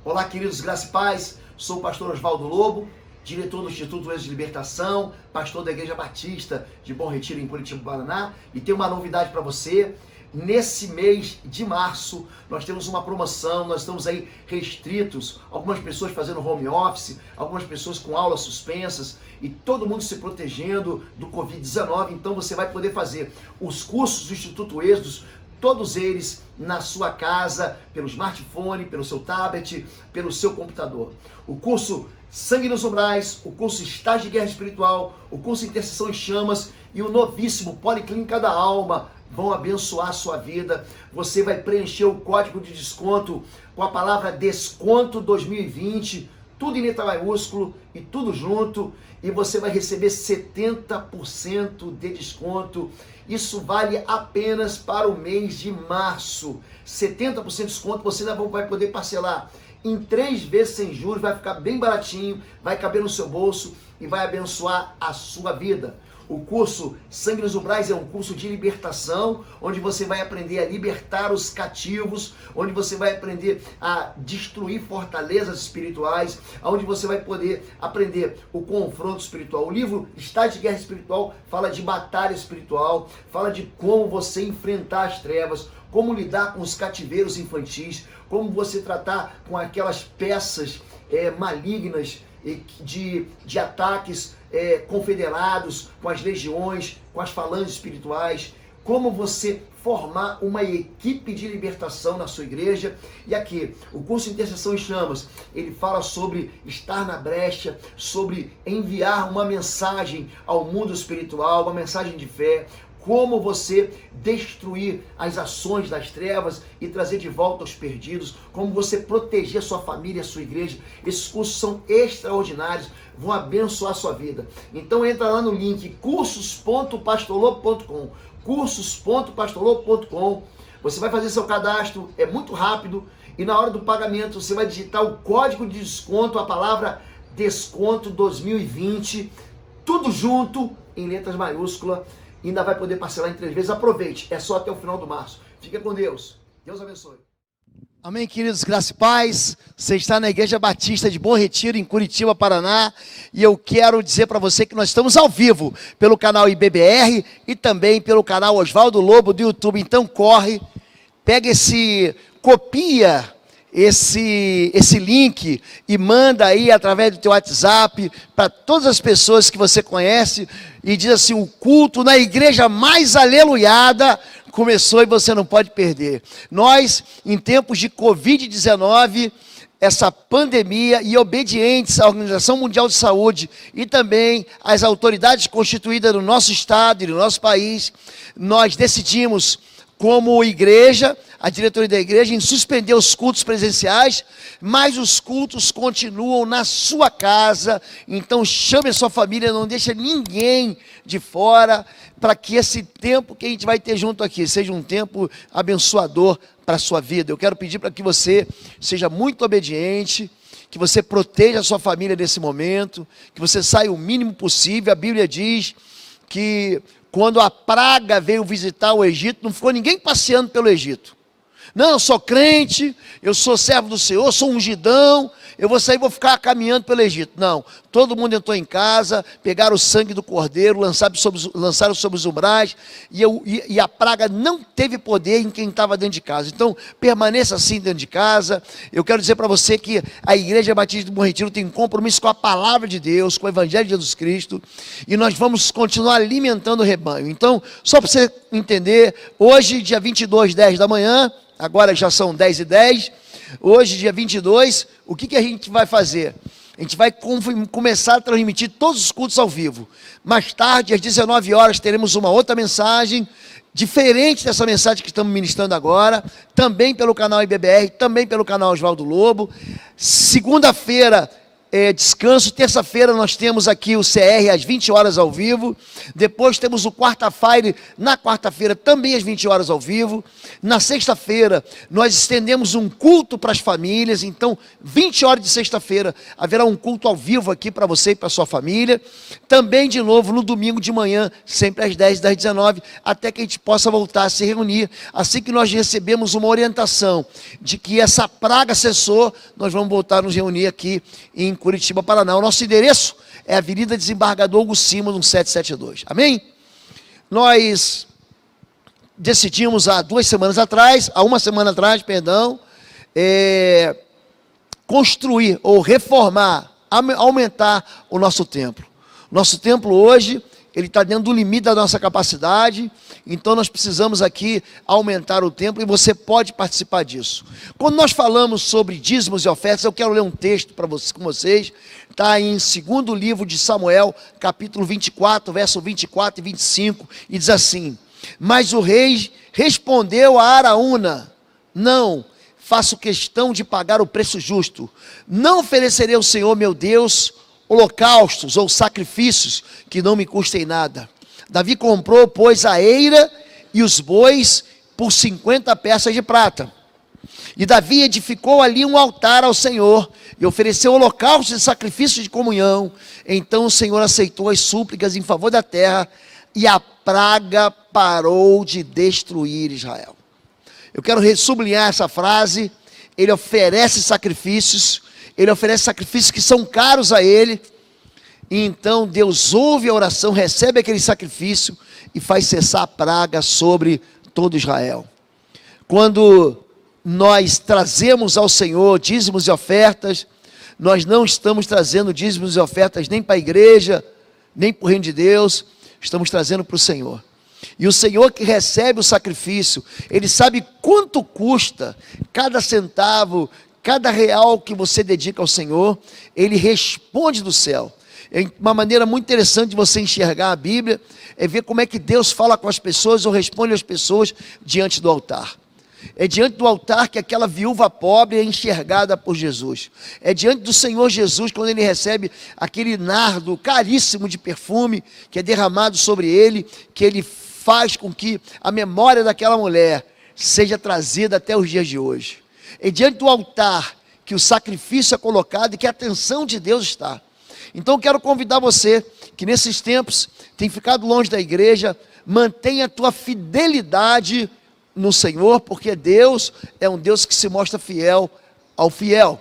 Olá, queridos, graça e paz. Sou o pastor Oswaldo Lobo, diretor do Instituto Êxodo de Libertação, pastor da Igreja Batista de Bom Retiro, em Curitiba, Paraná. E tenho uma novidade para você. Nesse mês de março, nós temos uma promoção, nós estamos aí restritos, algumas pessoas fazendo home office, algumas pessoas com aulas suspensas e todo mundo se protegendo do Covid-19. Então você vai poder fazer os cursos do Instituto Êxodo, todos eles na sua casa, pelo smartphone, pelo seu tablet, pelo seu computador. O curso Sangue nos Umbrais, o curso Estágio de Guerra Espiritual, o curso Intercessão em Chamas e o novíssimo Policlínica da Alma vão abençoar a sua vida. Você vai preencher o código de desconto com a palavra Desconto 2020, tudo em letra maiúsculo e tudo junto, e você vai receber 70% de desconto. Isso vale apenas para o mês de março. 70% de desconto, você ainda vai poder parcelar em 3 vezes sem juros, vai ficar bem baratinho, vai caber no seu bolso e vai abençoar a sua vida. O curso Sangue nos Umbrais é um curso de libertação, onde você vai aprender a libertar os cativos, onde você vai aprender a destruir fortalezas espirituais, onde você vai poder aprender o confronto espiritual. O livro Estágio de Guerra Espiritual fala de batalha espiritual, fala de como você enfrentar as trevas, como lidar com os cativeiros infantis, como você tratar com aquelas peças malignas de ataques confederados com as legiões, com as falanges espirituais, como você formar uma equipe de libertação na sua igreja. E aqui, o curso Intercessão em Chamas, ele fala sobre estar na brecha, sobre enviar uma mensagem ao mundo espiritual, uma mensagem de fé, como você destruir as ações das trevas e trazer de volta os perdidos, como você proteger a sua família, a sua igreja. Esses cursos são extraordinários, vão abençoar a sua vida. Então entra lá no link cursos.pastorlobo.com, cursos.pastorlobo.com. Você vai fazer seu cadastro, é muito rápido, e na hora do pagamento você vai digitar o código de desconto, a palavra Desconto 2020, tudo junto em letras maiúsculas. Ainda vai poder parcelar em 3 vezes. Aproveite, é só até o final do março. Fica com Deus. Deus abençoe. Amém, queridos, graça e paz. Você está na Igreja Batista de Bom Retiro, em Curitiba, Paraná. E eu quero dizer para você que nós estamos ao vivo pelo canal IBBR e também pelo canal Oswaldo Lobo do YouTube. Então corre, pega copia esse link e manda aí através do teu WhatsApp para todas as pessoas que você conhece e diz assim: o culto na igreja mais aleluiada começou e você não pode perder. Nós, em tempos de Covid-19, essa pandemia, e obedientes à Organização Mundial de Saúde e também às autoridades constituídas no nosso estado e no nosso país, nós decidimos, como igreja, a diretoria da igreja, em suspender os cultos presenciais, mas os cultos continuam na sua casa. Então chame a sua família, não deixe ninguém de fora, para que esse tempo que a gente vai ter junto aqui seja um tempo abençoador para a sua vida. Eu quero pedir para que você seja muito obediente, que você proteja a sua família nesse momento, que você saia o mínimo possível. A Bíblia diz que quando a praga veio visitar o Egito, não ficou ninguém passeando pelo Egito. Não, eu sou crente, eu sou servo do Senhor, sou ungidão, eu vou sair e vou ficar caminhando pelo Egito. Não, todo mundo entrou em casa, pegaram o sangue do cordeiro, lançaram sobre os umbrais, e a praga não teve poder em quem estava dentro de casa. Então, permaneça assim dentro de casa. Eu quero dizer para você que a Igreja Batista do Bom Retiro tem compromisso com a palavra de Deus, com o Evangelho de Jesus Cristo, e nós vamos continuar alimentando o rebanho. Então, só para você entender, hoje, dia 22/10 da manhã, agora já são 10h10, hoje, dia 22, o que a gente vai fazer? A gente vai começar a transmitir todos os cultos ao vivo. Mais tarde, às 19 horas, teremos uma outra mensagem, diferente dessa mensagem que estamos ministrando agora, também pelo canal IBBR, também pelo canal Oswaldo Lobo. Segunda-feira, descanso. Terça-feira nós temos aqui o CR às 20 horas ao vivo. Depois temos o quarta-feira, na quarta-feira também às 20 horas ao vivo. Na sexta-feira nós estendemos um culto para as famílias. Então 20 horas de sexta-feira haverá um culto ao vivo aqui para você e para sua família. Também de novo no domingo de manhã, sempre às 10 das 19, até que a gente possa voltar a se reunir. Assim que nós recebemos uma orientação de que essa praga cessou, nós vamos voltar a nos reunir aqui em Curitiba, Paraná. O nosso endereço é a Avenida Desembargador Hugo Simões, 1772. Amém? Nós decidimos há uma semana atrás, construir ou reformar, aumentar o nosso templo. Nosso templo hoje, ele está dentro do limite da nossa capacidade, então nós precisamos aqui aumentar o templo e você pode participar disso. Quando nós falamos sobre dízimos e ofertas, eu quero ler um texto com vocês, está em 2º livro de Samuel, capítulo 24, verso 24 e 25, e diz assim: mas o rei respondeu a Araúna: não, faço questão de pagar o preço justo, não oferecerei ao Senhor meu Deus holocaustos ou sacrifícios que não me custem nada. Davi comprou, pois, a eira e os bois por 50 peças de prata. E Davi edificou ali um altar ao Senhor e ofereceu holocaustos e sacrifícios de comunhão. Então o Senhor aceitou as súplicas em favor da terra e a praga parou de destruir Israel. Eu quero sublinhar essa frase. Ele oferece sacrifícios que são caros a ele. E então Deus ouve a oração, recebe aquele sacrifício e faz cessar a praga sobre todo Israel. Quando nós trazemos ao Senhor dízimos e ofertas, nós não estamos trazendo dízimos e ofertas nem para a igreja, nem para o reino de Deus, estamos trazendo para o Senhor. E o Senhor que recebe o sacrifício, Ele sabe quanto custa cada centavo, cada real que você dedica ao Senhor. Ele responde do céu. É uma maneira muito interessante de você enxergar a Bíblia, é ver como é que Deus fala com as pessoas ou responde às pessoas diante do altar. É diante do altar que aquela viúva pobre é enxergada por Jesus. É diante do Senhor Jesus, quando Ele recebe aquele nardo caríssimo de perfume, que é derramado sobre Ele, que Ele faz com que a memória daquela mulher seja trazida até os dias de hoje. É diante do altar que o sacrifício é colocado e que a atenção de Deus está. Então eu quero convidar você, que nesses tempos tem ficado longe da igreja, mantenha a tua fidelidade no Senhor, porque Deus é um Deus que se mostra fiel ao fiel.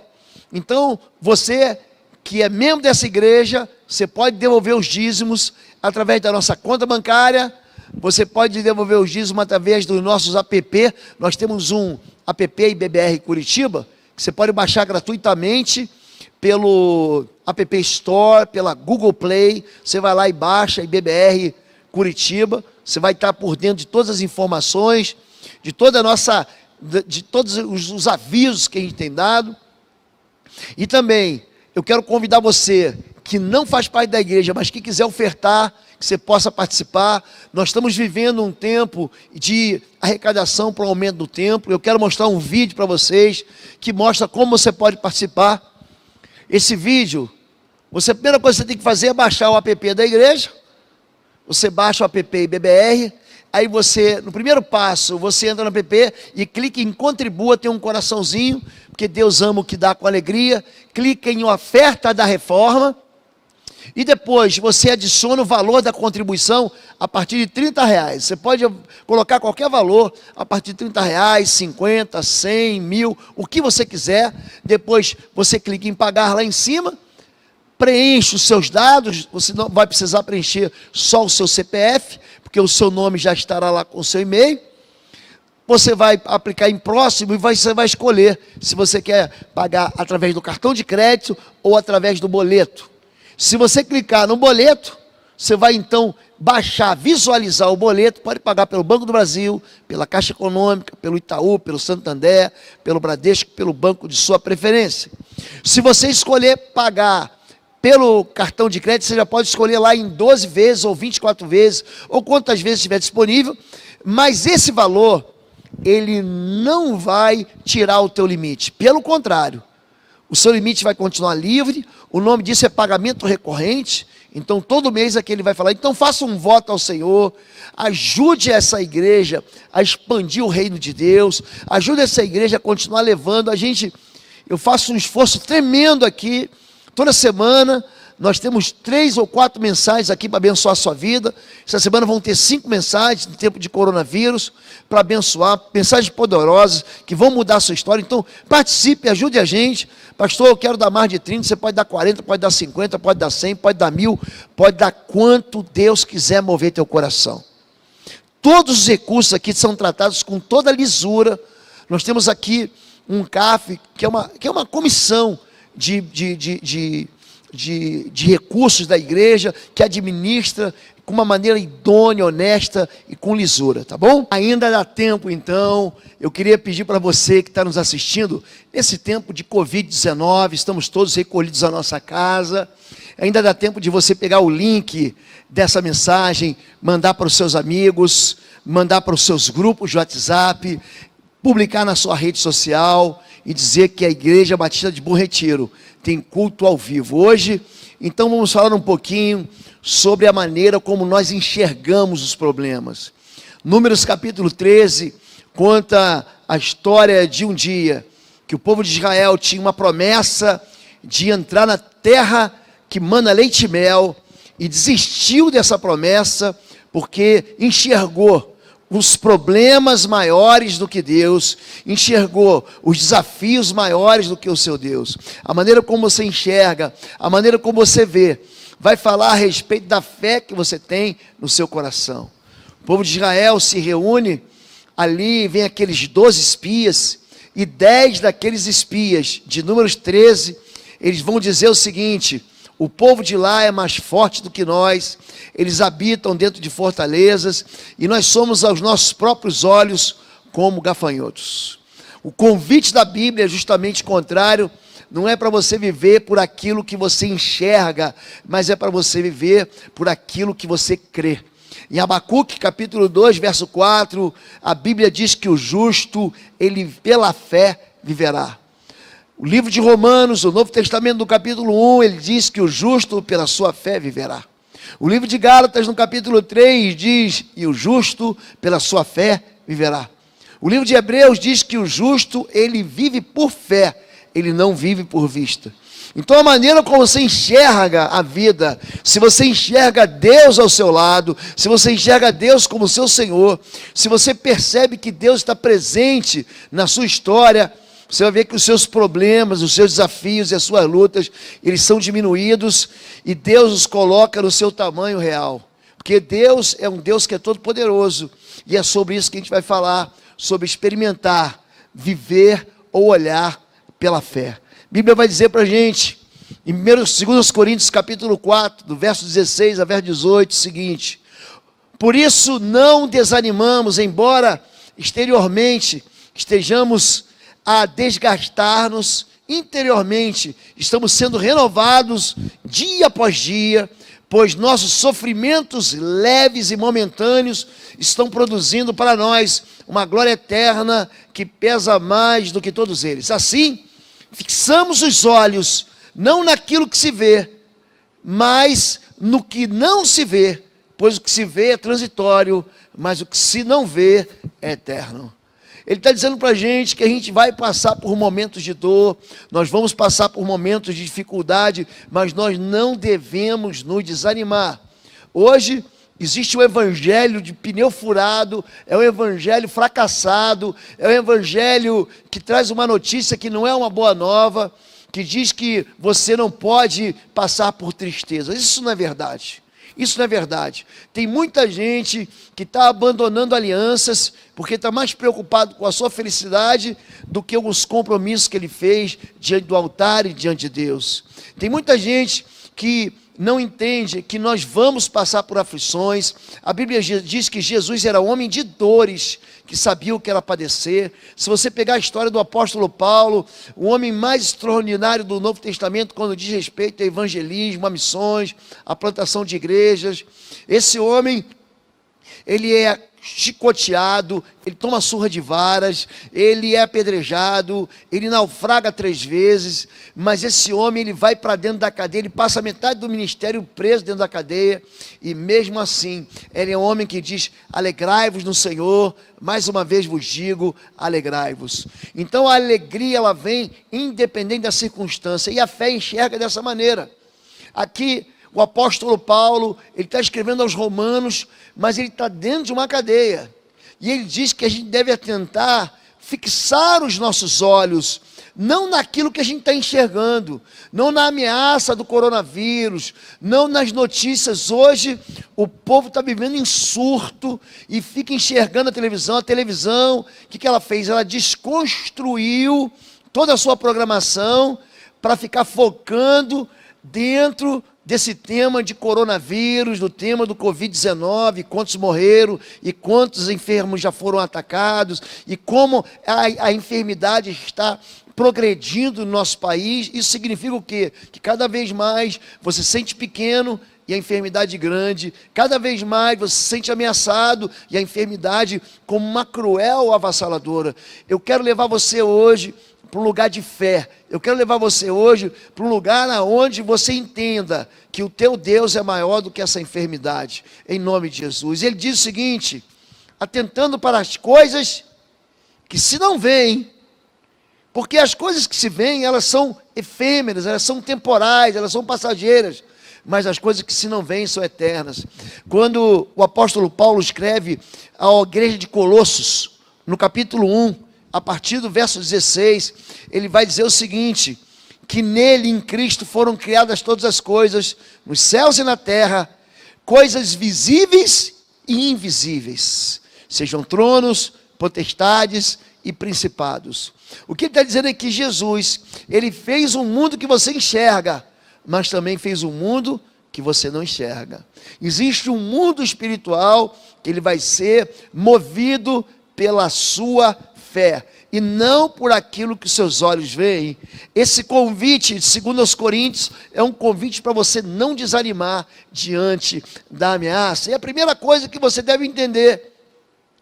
Então, você que é membro dessa igreja, você pode devolver os dízimos através da nossa conta bancária, você pode devolver os dízimos através dos nossos app. Nós temos um app IBBR Curitiba, que você pode baixar gratuitamente pelo App Store, pela Google Play. Você vai lá e baixa IBBR Curitiba, você vai estar por dentro de todas as informações, de todos os avisos que a gente tem dado. E também, eu quero convidar você, que não faz parte da igreja, mas que quiser ofertar, que você possa participar. Nós estamos vivendo um tempo de arrecadação para o aumento do templo. Eu quero mostrar um vídeo para vocês, que mostra como você pode participar. Esse vídeo, a primeira coisa que você tem que fazer é baixar o app da igreja. Você baixa o app IBBR, aí você, no primeiro passo, você entra no app e clica em contribua, tem um coraçãozinho, porque Deus ama o que dá com alegria. Clica em oferta da reforma, e depois você adiciona o valor da contribuição a partir de R$30. Você pode colocar qualquer valor a partir de R$30, 50, 100, 1000, o que você quiser. Depois você clica em pagar lá em cima, preenche os seus dados. Você não vai precisar preencher só o seu CPF, porque o seu nome já estará lá com o seu e-mail. Você vai aplicar em próximo e você vai escolher se você quer pagar através do cartão de crédito ou através do boleto. Se você clicar no boleto, você vai então baixar, visualizar o boleto, pode pagar pelo Banco do Brasil, pela Caixa Econômica, pelo Itaú, pelo Santander, pelo Bradesco, pelo banco de sua preferência. Se você escolher pagar pelo cartão de crédito, você já pode escolher lá em 12 vezes ou 24 vezes, ou quantas vezes estiver disponível, mas esse valor, ele não vai tirar o teu limite. Pelo contrário, O seu limite vai continuar livre. O nome disso é pagamento recorrente. Então, todo mês aqui ele vai falar, então faça um voto ao Senhor, ajude essa igreja a expandir o reino de Deus, ajude essa igreja a continuar levando. Eu faço um esforço tremendo aqui, toda semana, nós temos 3 ou 4 mensagens aqui para abençoar a sua vida. Essa semana vão ter 5 mensagens no tempo de coronavírus, para abençoar, mensagens poderosas, que vão mudar a sua história. Então, participe, ajude a gente. Pastor, eu quero dar mais de 30, você pode dar 40, pode dar 50, pode dar 100, pode dar 1000, pode dar quanto Deus quiser mover teu coração. Todos os recursos aqui são tratados com toda a lisura. Nós temos aqui um CAF, que é uma comissão de recursos da igreja, que administra com uma maneira idônea, honesta e com lisura, tá bom? Ainda dá tempo, então, eu queria pedir para você que está nos assistindo, nesse tempo de Covid-19, estamos todos recolhidos à nossa casa, ainda dá tempo de você pegar o link dessa mensagem, mandar para os seus amigos, mandar para os seus grupos de WhatsApp, publicar na sua rede social e dizer que a Igreja Batista de Bom Retiro tem culto ao vivo hoje. Então vamos falar um pouquinho sobre a maneira como nós enxergamos os problemas. Números capítulo 13 conta a história de um dia que o povo de Israel tinha uma promessa de entrar na terra que mana leite e mel e desistiu dessa promessa porque enxergou os problemas maiores do que Deus, enxergou os desafios maiores do que o seu Deus. A maneira como você enxerga, a maneira como você vê, vai falar a respeito da fé que você tem no seu coração. O povo de Israel se reúne, ali vem aqueles 12 espias, e 10 daqueles espias, de Números 13, eles vão dizer o seguinte: o povo de lá é mais forte do que nós, eles habitam dentro de fortalezas, e nós somos aos nossos próprios olhos como gafanhotos. O convite da Bíblia é justamente contrário, não é para você viver por aquilo que você enxerga, mas é para você viver por aquilo que você crê. Em Abacuque, capítulo 2, verso 4, a Bíblia diz que o justo, ele pela fé viverá. O livro de Romanos, o Novo Testamento, no capítulo 1, ele diz que o justo pela sua fé viverá. O livro de Gálatas, no capítulo 3, diz, e o justo pela sua fé viverá. O livro de Hebreus diz que o justo, ele vive por fé, ele não vive por vista. Então a maneira como você enxerga a vida, se você enxerga Deus ao seu lado, se você enxerga Deus como seu Senhor, se você percebe que Deus está presente na sua história, você vai ver que os seus problemas, os seus desafios e as suas lutas, eles são diminuídos e Deus os coloca no seu tamanho real. Porque Deus é um Deus que é todo poderoso e é sobre isso que a gente vai falar, sobre experimentar, viver ou olhar pela fé. A Bíblia vai dizer para a gente, em 2 Coríntios capítulo 4, do verso 16 a verso 18, o seguinte: por isso não desanimamos, embora exteriormente estejamos a desgastar-nos, interiormente estamos sendo renovados dia após dia, pois nossos sofrimentos leves e momentâneos estão produzindo para nós uma glória eterna que pesa mais do que todos eles. Assim, fixamos os olhos não naquilo que se vê, mas no que não se vê, pois o que se vê é transitório, mas o que se não vê é eterno. Ele está dizendo para a gente que a gente vai passar por momentos de dor, nós vamos passar por momentos de dificuldade, mas nós não devemos nos desanimar. Hoje existe um evangelho de pneu furado, é um evangelho fracassado, é um evangelho que traz uma notícia que não é uma boa nova, que diz que você não pode passar por tristeza. Isso não é verdade. Isso não é verdade. Tem muita gente que está abandonando alianças porque está mais preocupado com a sua felicidade do que os compromissos que ele fez diante do altar e diante de Deus. Tem muita gente que não entende que nós vamos passar por aflições. A Bíblia diz que Jesus era homem de dores, que sabia o que era padecer. Se você pegar a história do apóstolo Paulo, o homem mais extraordinário do Novo Testamento, quando diz respeito a evangelismo, a missões, a plantação de igrejas, esse homem, ele é chicoteado, ele toma surra de varas, ele é apedrejado, ele naufraga 3 vezes, mas esse homem, ele vai para dentro da cadeia, ele passa metade do ministério preso dentro da cadeia, e mesmo assim, ele é um homem que diz: alegrai-vos no Senhor, mais uma vez vos digo, alegrai-vos. Então a alegria, ela vem independente da circunstância, e a fé enxerga dessa maneira. Aqui, o apóstolo Paulo, ele está escrevendo aos romanos, mas ele está dentro de uma cadeia, e ele diz que a gente deve atentar, fixar os nossos olhos, não naquilo que a gente está enxergando, não na ameaça do coronavírus, não nas notícias. Hoje o povo está vivendo em surto, e fica enxergando a televisão. O que ela fez? Ela desconstruiu toda a sua programação, para ficar focando dentro desse tema de coronavírus, do tema do Covid-19, quantos morreram, e quantos enfermos já foram atacados, e como a enfermidade está progredindo no nosso país. Isso significa o quê? Que cada vez mais você se sente pequeno e a enfermidade grande, cada vez mais você se sente ameaçado e a enfermidade como uma cruel avassaladora. Eu quero levar você hoje para um lugar de fé. Eu quero levar você hoje para um lugar onde você entenda que o teu Deus é maior do que essa enfermidade, em nome de Jesus. Ele diz o seguinte: atentando para as coisas que se não veem, porque as coisas que se veem, elas são efêmeras, elas são temporais, elas são passageiras, mas as coisas que se não veem são eternas. Quando o apóstolo Paulo escreve à igreja de Colossos, no capítulo 1, a partir do verso 16, ele vai dizer o seguinte: que nele, em Cristo, foram criadas todas as coisas, nos céus e na terra, coisas visíveis e invisíveis, sejam tronos, potestades e principados. O que ele está dizendo é que Jesus, ele fez um mundo que você enxerga, mas também fez um mundo que você não enxerga. Existe um mundo espiritual que ele vai ser movido pela sua fé, e não por aquilo que seus olhos veem. Esse convite, segundo aos Coríntios, é um convite para você não desanimar diante da ameaça. E a primeira coisa que você deve entender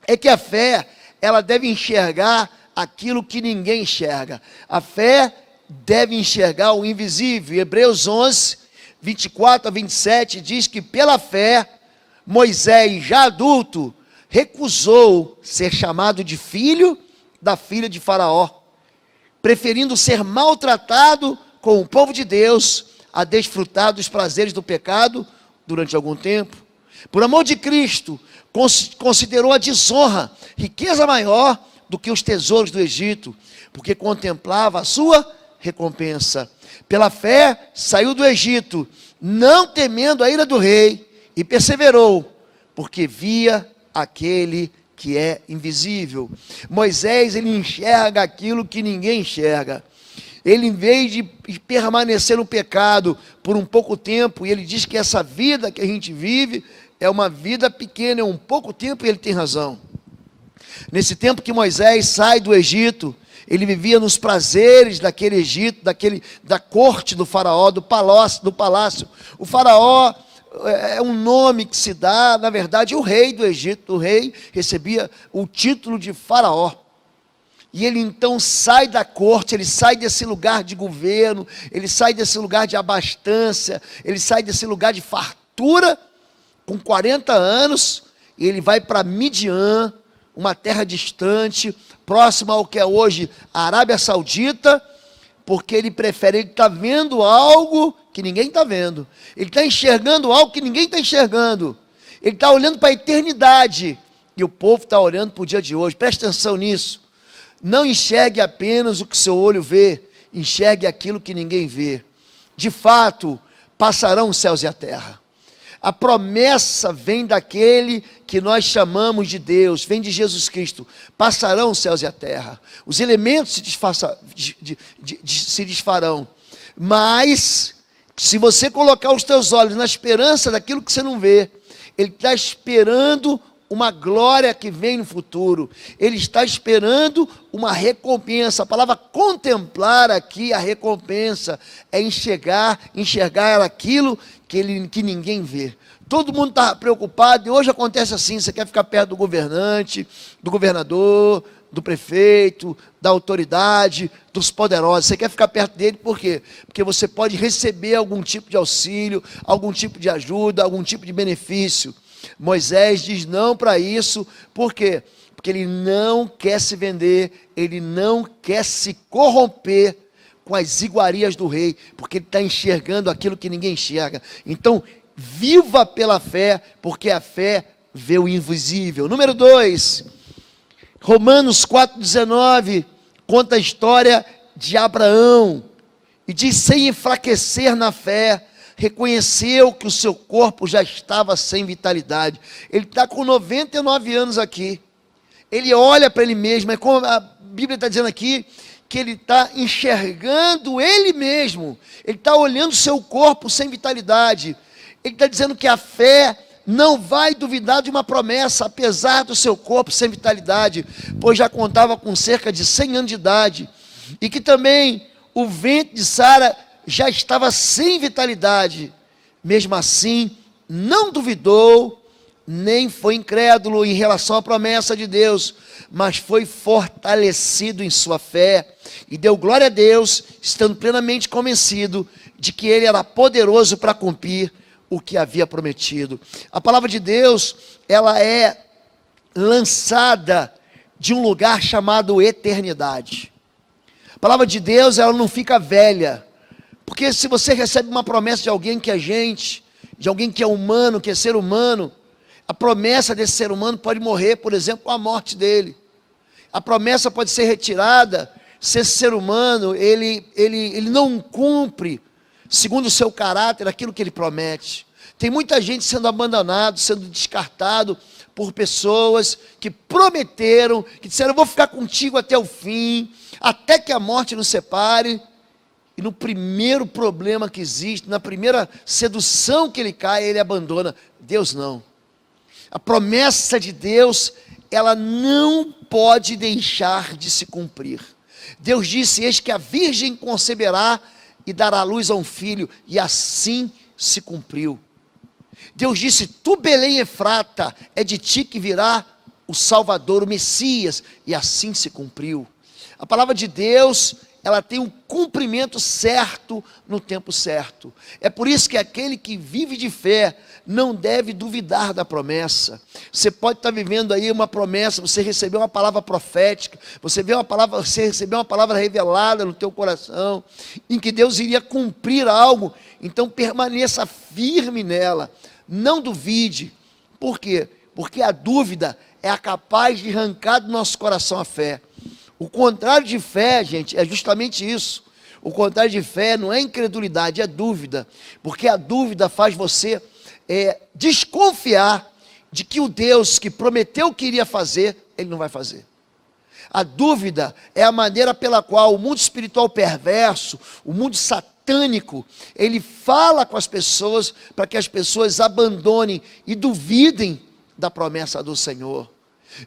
é que a fé, ela deve enxergar aquilo que ninguém enxerga. A fé deve enxergar o invisível. Hebreus 11, 24 a 27 diz que pela fé, Moisés, já adulto, recusou ser chamado de filho da filha de Faraó, preferindo ser maltratado com o povo de Deus a desfrutar dos prazeres do pecado durante algum tempo. Por amor de Cristo, considerou a desonra riqueza maior do que os tesouros do Egito, porque contemplava a sua recompensa. Pela fé, saiu do Egito, não temendo a ira do rei, e perseverou, porque via aquele que é invisível. Moisés, ele enxerga aquilo que ninguém enxerga. Ele, em vez de permanecer no pecado por um pouco tempo, e ele diz que essa vida que a gente vive é uma vida pequena, é um pouco tempo, e ele tem razão. Nesse tempo que Moisés sai do Egito, ele vivia nos prazeres daquele Egito, da corte do faraó, do palácio. O faraó é um nome que se dá, na verdade, o rei do Egito. O rei recebia o título de faraó. E ele então sai da corte, ele sai desse lugar de governo, ele sai desse lugar de abastança, ele sai desse lugar de fartura, com 40 anos, e ele vai para Midian, uma terra distante, próxima ao que é hoje a Arábia Saudita, porque ele está vendo algo que ninguém está vendo, ele está enxergando algo que ninguém está enxergando, ele está olhando para a eternidade, e o povo está olhando para o dia de hoje. Preste atenção nisso. Não enxergue apenas o que seu olho vê, enxergue aquilo que ninguém vê. De fato, passarão os céus e a terra. A promessa vem daquele que nós chamamos de Deus, vem de Jesus Cristo. Passarão os céus e a terra. Os elementos se desfarão. Mas, se você colocar os teus olhos na esperança daquilo que você não vê, ele está esperando uma glória que vem no futuro. Ele está esperando uma recompensa. A palavra contemplar aqui, a recompensa, é enxergar aquilo que ninguém vê. Todo mundo está preocupado, e hoje acontece assim: você quer ficar perto do governante, do governador, do prefeito, da autoridade, dos poderosos. Você quer ficar perto dele por quê? Porque você pode receber algum tipo de auxílio, algum tipo de ajuda, algum tipo de benefício. Moisés diz não para isso, por quê? Porque ele não quer se vender, ele não quer se corromper com as iguarias do rei, porque ele está enxergando aquilo que ninguém enxerga. Então, viva pela fé, porque a fé vê o invisível. Número 2, Romanos 4,19, conta a história de Abraão, e diz: sem enfraquecer na fé, reconheceu que o seu corpo já estava sem vitalidade. Ele está com 99 anos aqui, ele olha para ele mesmo, é como a Bíblia está dizendo aqui, que ele está enxergando ele mesmo, ele está olhando o seu corpo sem vitalidade. Ele está dizendo que a fé não vai duvidar de uma promessa, apesar do seu corpo sem vitalidade, pois já contava com cerca de 100 anos de idade, e que também o ventre de Sara já estava sem vitalidade. Mesmo assim, não duvidou, nem foi incrédulo em relação à promessa de Deus, mas foi fortalecido em sua fé, e deu glória a Deus, estando plenamente convencido de que Ele era poderoso para cumprir o que havia prometido. A palavra de Deus, ela é lançada de um lugar chamado eternidade. A palavra de Deus, ela não fica velha, porque se você recebe uma promessa de alguém que é gente, de alguém que é humano, que é ser humano, a promessa desse ser humano pode morrer, por exemplo, com a morte dele. A promessa pode ser retirada se esse ser humano, ele não cumpre segundo o seu caráter, aquilo que ele promete. Tem muita gente sendo abandonado, sendo descartado por pessoas que prometeram, que disseram: eu vou ficar contigo até o fim, até que a morte nos separe. E no primeiro problema que existe, na primeira sedução que ele cai, ele abandona. Deus não. A promessa de Deus, ela não pode deixar de se cumprir. Deus disse: eis que a virgem conceberá e dará à luz a um filho, e assim se cumpriu. Deus disse: tu, Belém Efrata, é de ti que virá o Salvador, o Messias, e assim se cumpriu. A palavra de Deus, ela tem um cumprimento certo no tempo certo. É por isso que aquele que vive de fé não deve duvidar da promessa. Você pode estar vivendo aí uma promessa, você recebeu uma palavra profética, você recebeu uma palavra revelada no teu coração, em que Deus iria cumprir algo. Então permaneça firme nela, não duvide. Por quê? Porque a dúvida é capaz de arrancar do nosso coração a fé. O contrário de fé, gente, é justamente isso. O contrário de fé não é incredulidade, é dúvida. Porque a dúvida faz você desconfiar de que o Deus que prometeu que iria fazer, Ele não vai fazer. A dúvida é a maneira pela qual o mundo espiritual perverso, o mundo satânico, ele fala com as pessoas para que as pessoas abandonem e duvidem da promessa do Senhor.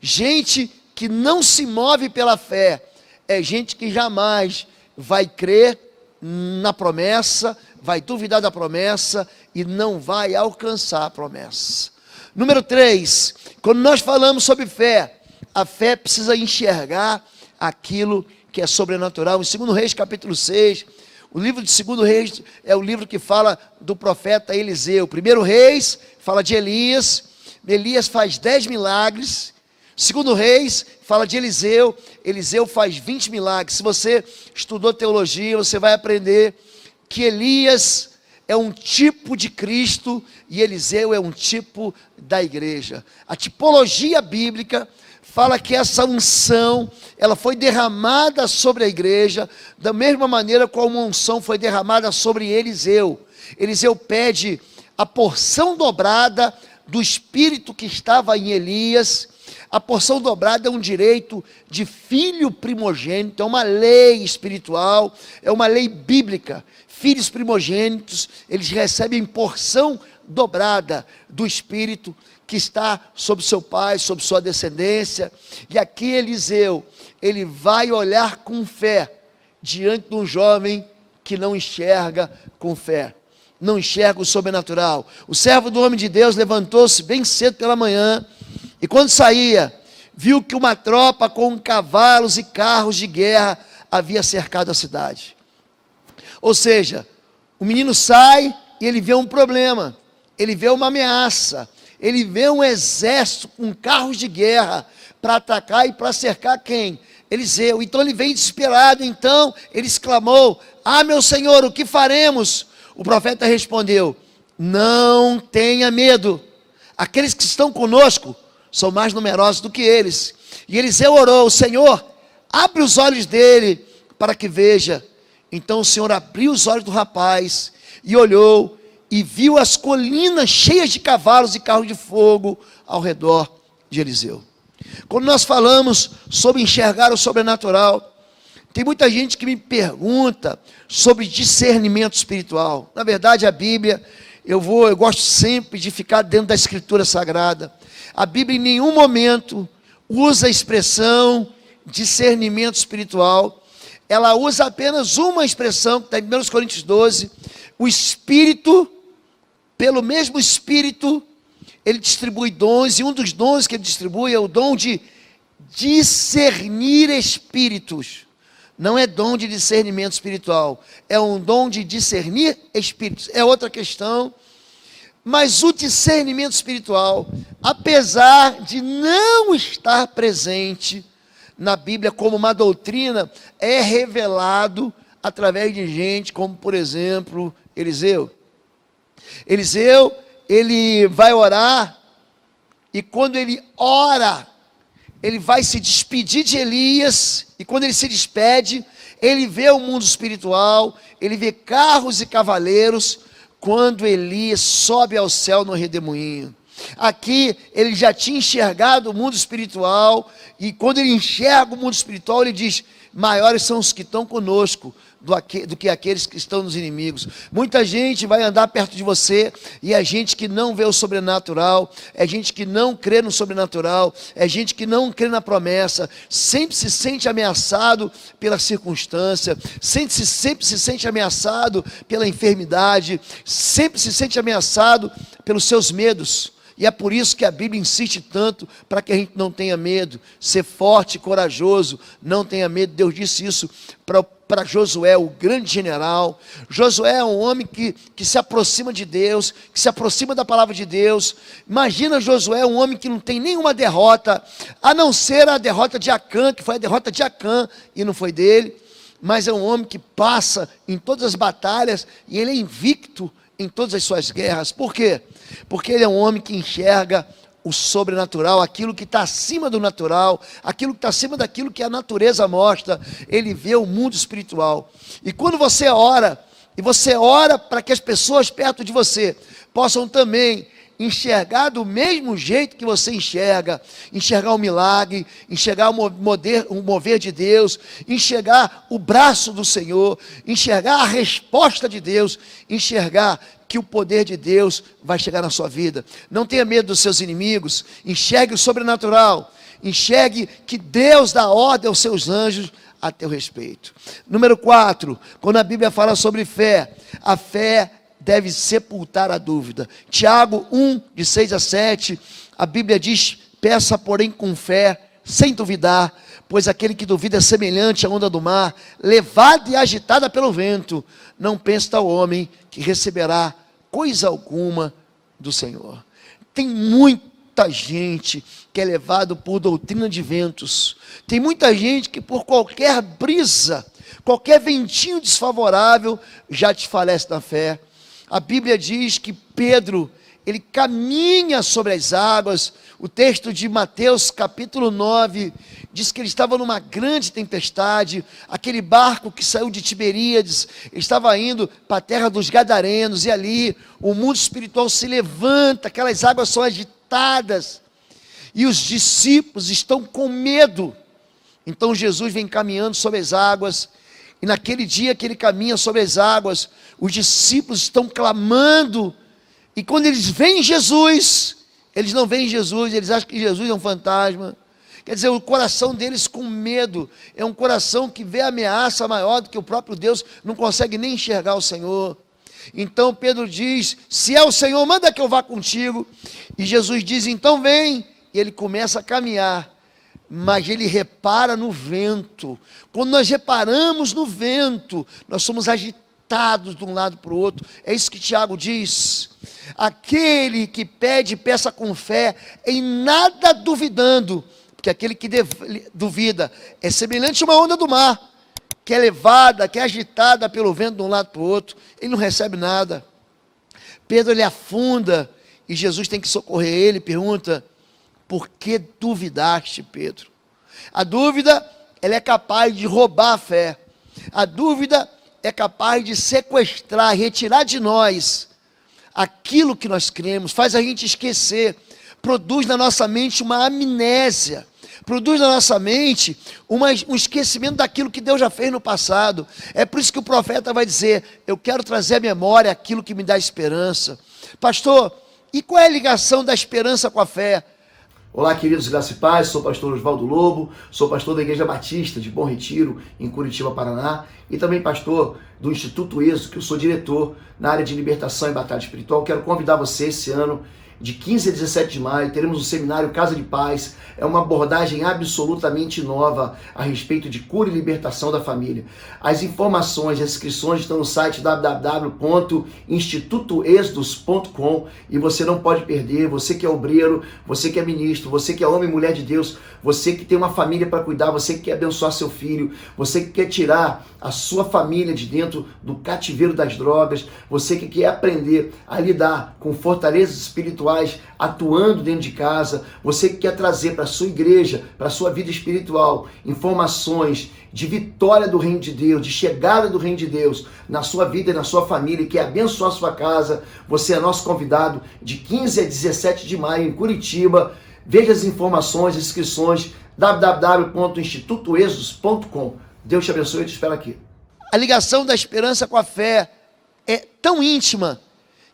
Gente que não se move pela fé é gente que jamais vai crer na promessa, vai duvidar da promessa e não vai alcançar a promessa. Número 3, quando nós falamos sobre fé, a fé precisa enxergar aquilo que é sobrenatural. Em 2 Reis capítulo 6, o livro de 2 Reis é o livro que fala do profeta Eliseu. 1 Reis fala de Elias, Elias faz 10 milagres. 2 Reis fala de Eliseu, Eliseu faz 20 milagres. Se você estudou teologia, você vai aprender que Elias é um tipo de Cristo e Eliseu é um tipo da igreja. A tipologia bíblica fala que essa unção, ela foi derramada sobre a igreja, da mesma maneira como a unção foi derramada sobre Eliseu. Eliseu pede a porção dobrada do espírito que estava em Elias. A porção dobrada é um direito de filho primogênito, é uma lei espiritual, é uma lei bíblica. Filhos primogênitos, eles recebem porção dobrada do Espírito que está sobre seu pai, sobre sua descendência. E aqui Eliseu, ele vai olhar com fé diante de um jovem que não enxerga com fé, não enxerga o sobrenatural. O servo do homem de Deus levantou-se bem cedo pela manhã, e quando saía, viu que uma tropa com cavalos e carros de guerra havia cercado a cidade. Ou seja, o menino sai e ele vê um problema, ele vê uma ameaça, ele vê um exército com carros de guerra para atacar e para cercar quem? Eliseu. Então ele vem desesperado, então ele exclamou: ah, meu senhor, o que faremos? O profeta respondeu: não tenha medo, aqueles que estão conosco são mais numerosos do que eles. E Eliseu orou: Senhor, abre os olhos dele para que veja. Então o Senhor abriu os olhos do rapaz e olhou e viu as colinas cheias de cavalos e carros de fogo ao redor de Eliseu. Quando nós falamos sobre enxergar o sobrenatural, tem muita gente que me pergunta sobre discernimento espiritual. Na verdade, a Bíblia, eu gosto sempre de ficar dentro da Escritura Sagrada. A Bíblia em nenhum momento usa a expressão discernimento espiritual. Ela usa apenas uma expressão, que está em 1 Coríntios 12, o Espírito, pelo mesmo Espírito, ele distribui dons, e um dos dons que ele distribui é o dom de discernir espíritos. Não é dom de discernimento espiritual, é um dom de discernir espíritos, é outra questão. Mas o discernimento espiritual, apesar de não estar presente na Bíblia como uma doutrina, é revelado através de gente como, por exemplo, Eliseu. Eliseu, ele vai orar, e quando ele ora, ele vai se despedir de Elias, e quando ele se despede, ele vê o mundo espiritual, ele vê carros e cavaleiros, quando Elias sobe ao céu no redemoinho. Aqui ele já tinha enxergado o mundo espiritual, e quando ele enxerga o mundo espiritual, ele diz: maiores são os que estão conosco do que aqueles que estão nos inimigos. Muita gente vai andar perto de você, e é gente que não vê o sobrenatural, é gente que não crê no sobrenatural, é gente que não crê na promessa, sempre se sente ameaçado pela circunstância, sempre se sente ameaçado pela enfermidade, sempre se sente ameaçado pelos seus medos. E é por isso que a Bíblia insiste tanto para que a gente não tenha medo, ser forte e corajoso, não tenha medo. Deus disse isso para Josué, o grande general. Josué é um homem que se aproxima de Deus, que se aproxima da palavra de Deus. Imagina Josué, um homem que não tem nenhuma derrota, a não ser a derrota de Acã, que foi a derrota de Acã e não foi dele. Mas é um homem que passa em todas as batalhas e ele é invicto em todas as suas guerras. Por quê? Porque ele é um homem que enxerga o sobrenatural, aquilo que está acima do natural, aquilo que está acima daquilo que a natureza mostra. Ele vê o mundo espiritual. E quando você ora, e você ora para que as pessoas perto de você possam também enxergar do mesmo jeito que você enxergar o milagre, enxergar o mover de Deus, enxergar o braço do Senhor, enxergar a resposta de Deus, enxergar que o poder de Deus vai chegar na sua vida. Não tenha medo dos seus inimigos, enxergue o sobrenatural, enxergue que Deus dá ordem aos seus anjos a teu respeito. Número 4, quando a Bíblia fala sobre fé, a fé deve sepultar a dúvida. Tiago 1, de 6 a 7, a Bíblia diz: peça porém com fé, sem duvidar, pois aquele que duvida é semelhante à onda do mar, levada e agitada pelo vento. Não pense tal homem que receberá coisa alguma do Senhor. Tem muita gente que é levado por doutrina de ventos, tem muita gente que por qualquer brisa, qualquer ventinho desfavorável, já desfalece na fé. A Bíblia diz que Pedro, ele caminha sobre as águas. O texto de Mateus capítulo 9, diz que ele estava numa grande tempestade, aquele barco que saiu de Tiberíades, estava indo para a terra dos Gadarenos, e ali o mundo espiritual se levanta, aquelas águas são agitadas, e os discípulos estão com medo. Então Jesus vem caminhando sobre as águas, e naquele dia que ele caminha sobre as águas, os discípulos estão clamando, e quando eles veem Jesus, Eles não veem Jesus, eles acham que Jesus é um fantasma. Quer dizer, o coração deles com medo, é um coração que vê a ameaça maior do que o próprio Deus, não consegue nem enxergar o Senhor. Então Pedro diz, se é o Senhor, manda que eu vá contigo. E Jesus diz, então vem. E ele começa a caminhar, mas ele repara no vento. Quando nós reparamos no vento, nós somos agitados de um lado para o outro. É isso que Tiago diz. Aquele que pede, peça com fé, em nada duvidando, porque aquele que duvida é semelhante a uma onda do mar, que é levada, que é agitada pelo vento de um lado para o outro, ele não recebe nada. Pedro, ele afunda, e Jesus tem que socorrer ele, pergunta, por que duvidaste, Pedro? A dúvida, ela é capaz de roubar a fé, a dúvida é capaz de sequestrar, retirar de nós aquilo que nós cremos, faz a gente esquecer, produz na nossa mente uma amnésia, produz na nossa mente um esquecimento daquilo que Deus já fez no passado. É por isso que o profeta vai dizer, eu quero trazer à memória aquilo que me dá esperança. Pastor, e qual é a ligação da esperança com a fé? Olá, queridos, graça e paz, sou o pastor Osvaldo Lobo, sou pastor da Igreja Batista de Bom Retiro, em Curitiba, Paraná, e também pastor do Instituto Êxodo, que eu sou diretor na área de libertação e batalha espiritual. Quero convidar você esse ano, de 15 a 17 de maio, teremos um seminário Casa de Paz, é uma abordagem absolutamente nova a respeito de cura e libertação da família. As informações, as inscrições estão no site www.institutoexodus.com e você não pode perder, você que é obreiro, você que é ministro, você que é homem e mulher de Deus, você que tem uma família para cuidar, você que quer abençoar seu filho, você que quer tirar a sua família de dentro do cativeiro das drogas, você que quer aprender a lidar com fortalezas espirituais, atuando dentro de casa, você que quer trazer para a sua igreja, para a sua vida espiritual, informações de vitória do reino de Deus, de chegada do reino de Deus na sua vida e na sua família, que abençoa a sua casa, você é nosso convidado de 15 a 17 de maio em Curitiba. Veja as informações, inscrições, www.institutoexodus.com. Deus te abençoe e te espero aqui. A ligação da esperança com a fé é tão íntima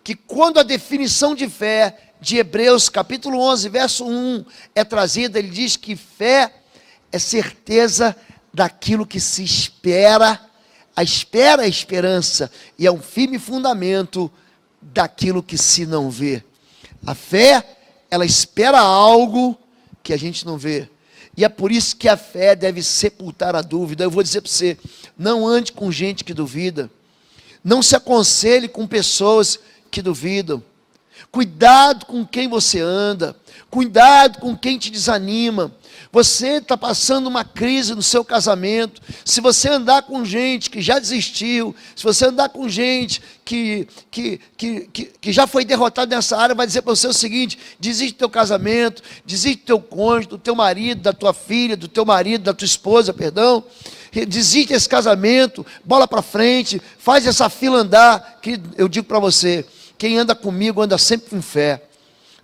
que quando a definição de fé de Hebreus capítulo 11, verso 1 é trazida, ele diz que fé é certeza daquilo que se espera, a espera é a esperança, e é um firme fundamento daquilo que se não vê. A fé, ela espera algo que a gente não vê, e é por isso que a fé deve sepultar a dúvida. Eu vou dizer para você, não ande com gente que duvida, não se aconselhe com pessoas que duvidam, cuidado com quem você anda, cuidado com quem te desanima. Você está passando uma crise no seu casamento, se você andar com gente que já desistiu, se você andar com gente que já foi derrotado nessa área, vai dizer para você o seguinte, desiste do teu casamento, desiste do teu cônjuge, do teu marido, da tua filha, do teu marido, da tua esposa, perdão, desiste desse casamento, bola para frente, faz essa fila andar, que eu digo para você, quem anda comigo anda sempre com fé.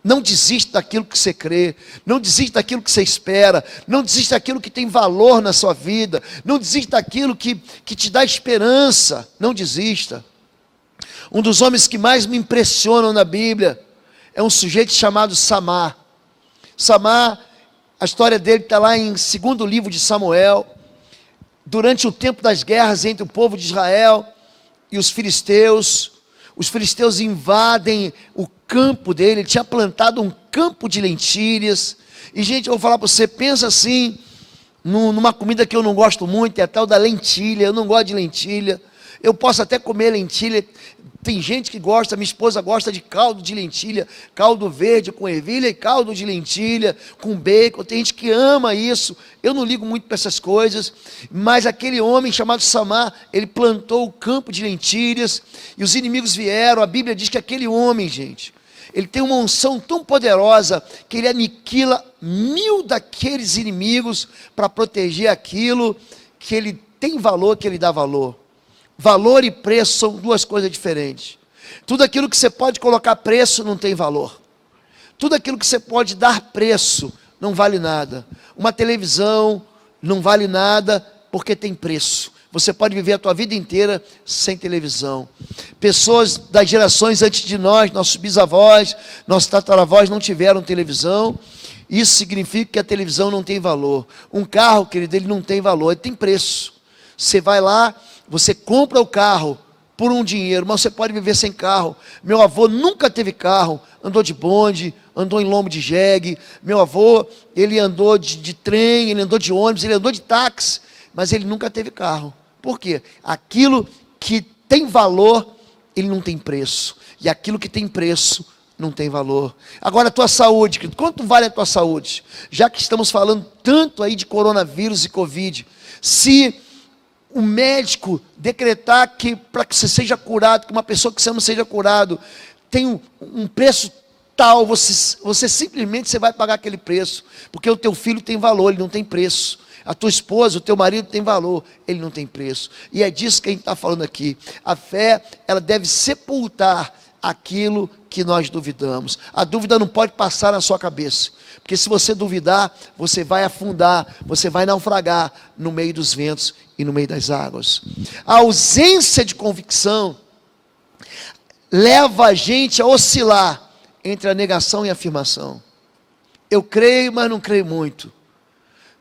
Não desista daquilo que você crê, não desista daquilo que você espera, não desista daquilo que tem valor na sua vida, não desista daquilo que te dá esperança, não desista. Um dos homens que mais me impressionam na Bíblia é um sujeito chamado Samar. Samar, a história dele está lá em 2º livro de Samuel, durante o tempo das guerras entre o povo de Israel e os filisteus invadem o campo dele, ele tinha plantado um campo de lentilhas, e gente, eu vou falar para você, pensa assim, numa comida que eu não gosto muito, é a tal da lentilha, eu não gosto de lentilha, eu posso até comer lentilha, tem gente que gosta, minha esposa gosta de caldo de lentilha, caldo verde com ervilha e caldo de lentilha com bacon, tem gente que ama isso, eu não ligo muito para essas coisas, mas aquele homem chamado Samar, ele plantou o campo de lentilhas, e os inimigos vieram, a Bíblia diz que aquele homem, gente, ele tem uma unção tão poderosa, que ele aniquila 1000 daqueles inimigos, para proteger aquilo que ele tem valor, que ele dá valor. Valor e preço são duas coisas diferentes. Tudo aquilo que você pode colocar preço não tem valor. Tudo aquilo que você pode dar preço não vale nada. Uma televisão não vale nada porque tem preço. você pode viver a tua vida inteira sem televisão. Pessoas das gerações antes de nós, nossos bisavós, nossos tataravós não tiveram televisão. Isso significa que a televisão não tem valor. Um carro, querido, ele não tem valor, ele tem preço. Você vai lá, você compra o carro por um dinheiro, mas você pode viver sem carro. Meu avô nunca teve carro, andou de bonde, andou em lombo de jegue. Meu avô, ele andou de trem, ele andou de ônibus, ele andou de táxi, mas ele nunca teve carro. Por quê? Aquilo que tem valor, ele não tem preço. E aquilo que tem preço, não tem valor. Agora a tua saúde, querido, quanto vale a tua saúde? Já que estamos falando tanto aí de coronavírus e Covid, se o médico decretar que para que você seja curado, que uma pessoa que você ama seja curado, tem um preço tal, você simplesmente você vai pagar aquele preço, porque o teu filho tem valor, ele não tem preço. A tua esposa, o teu marido tem valor, ele não tem preço. E é disso que a gente está falando aqui. A fé, ela deve sepultar aquilo que nós duvidamos. A dúvida não pode passar na sua cabeça, porque se você duvidar, você vai afundar, você vai naufragar no meio dos ventos e no meio das águas. A ausência de convicção leva a gente a oscilar entre a negação e a afirmação. Eu creio, mas não creio muito.